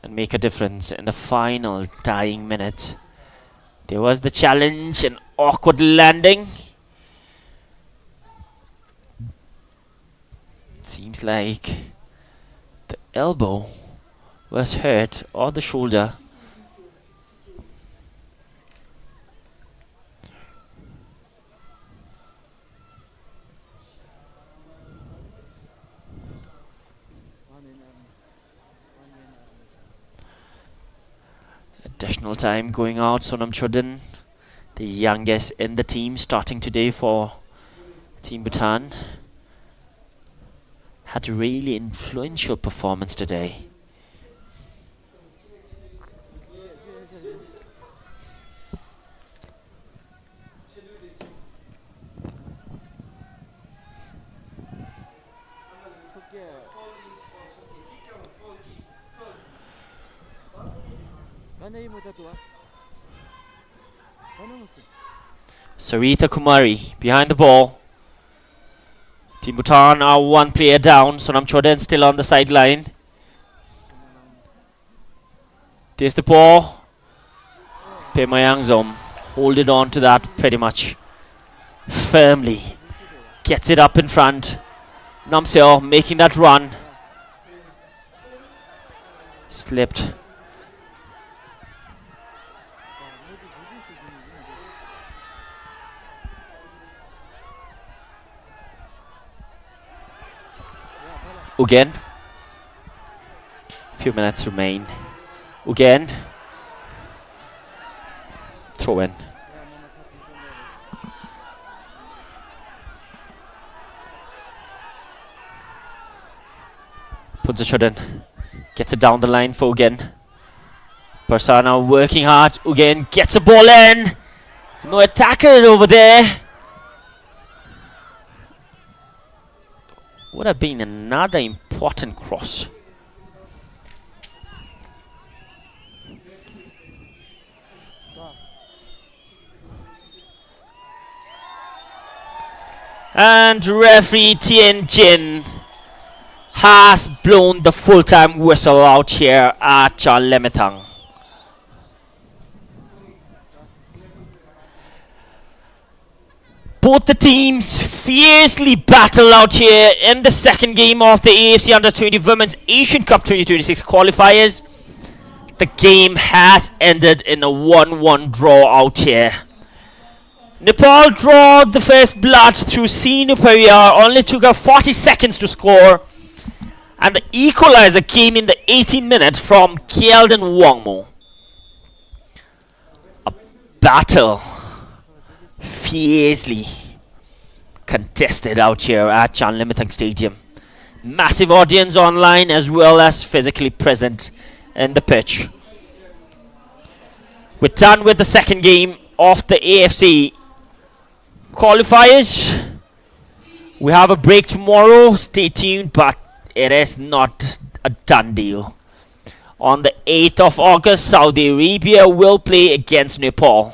and make a difference in the final dying minute? There was the challenge, an awkward landing. Seems like the elbow was hurt or the shoulder. Additional time going out. Sonam Chodin, the youngest in the team, starting today for Team Bhutan, had a really influential performance today. Sarita Kumari behind the ball. Team Bhutan are one player down. Sonam Chodin still on the sideline. There's the ball. Pema Yangzom holding on to that pretty much firmly. Gets it up in front. Namseo making that run. Slipped. Again. Few minutes remain. Again. Throw in. Puts it in. Gets it down the line for Ugen. Persana working hard. Ugen gets a ball in. No attackers over there. Would have been another important cross. And referee Tien Jin has blown the full-time whistle out here at Chan Lemethang. Both the teams fiercely battle out here in the second game of the AFC Under-20 Women's Asian Cup 2026 qualifiers. The game has ended in a 1-1 draw out here. Nepal draw the first blood through Sinu Periyar, only took her 40 seconds to score. And the equalizer came in the 18th minute from Kyeldon Wongmo. A battle fiercely contested out here at Chan Lemethang Stadium. Massive audience online as well as physically present in the pitch. We're done with the second game of the AFC qualifiers. We have a break tomorrow, stay tuned, but it is not a done deal. On the 8th of August, Saudi Arabia will play against Nepal.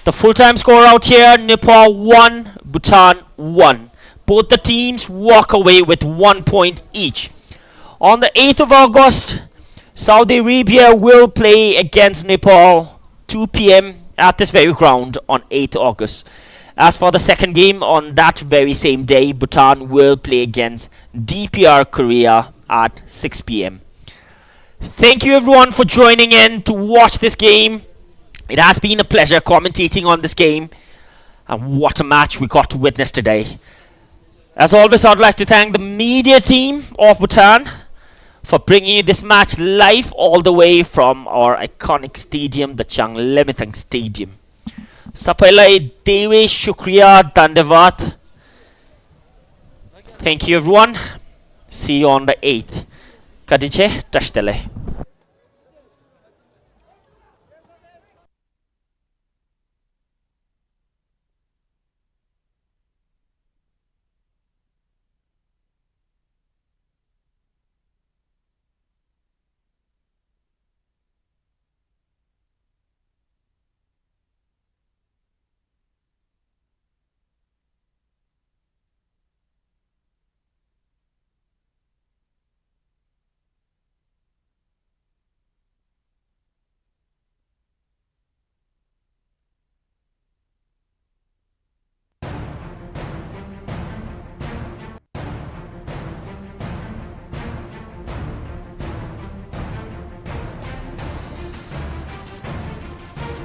The full-time score out here, Nepal 1, Bhutan 1. Both the teams walk away with 1 point each. On the 8th of August, Saudi Arabia will play against Nepal 2 p.m. at this very ground on 8th August. As for the second game on that very same day, Bhutan will play against DPR Korea at 6 p.m. Thank you everyone for joining in to watch this game. It has been a pleasure commentating on this game. And what a match we got to witness today. As always, I'd like to thank the media team of Bhutan for bringing you this match live all the way from our iconic stadium, the Chan Lemethang Stadium. Sapailai Dewe Shukriya Dandavat. Thank you everyone. See you on the 8th. Kadiche Tashtele.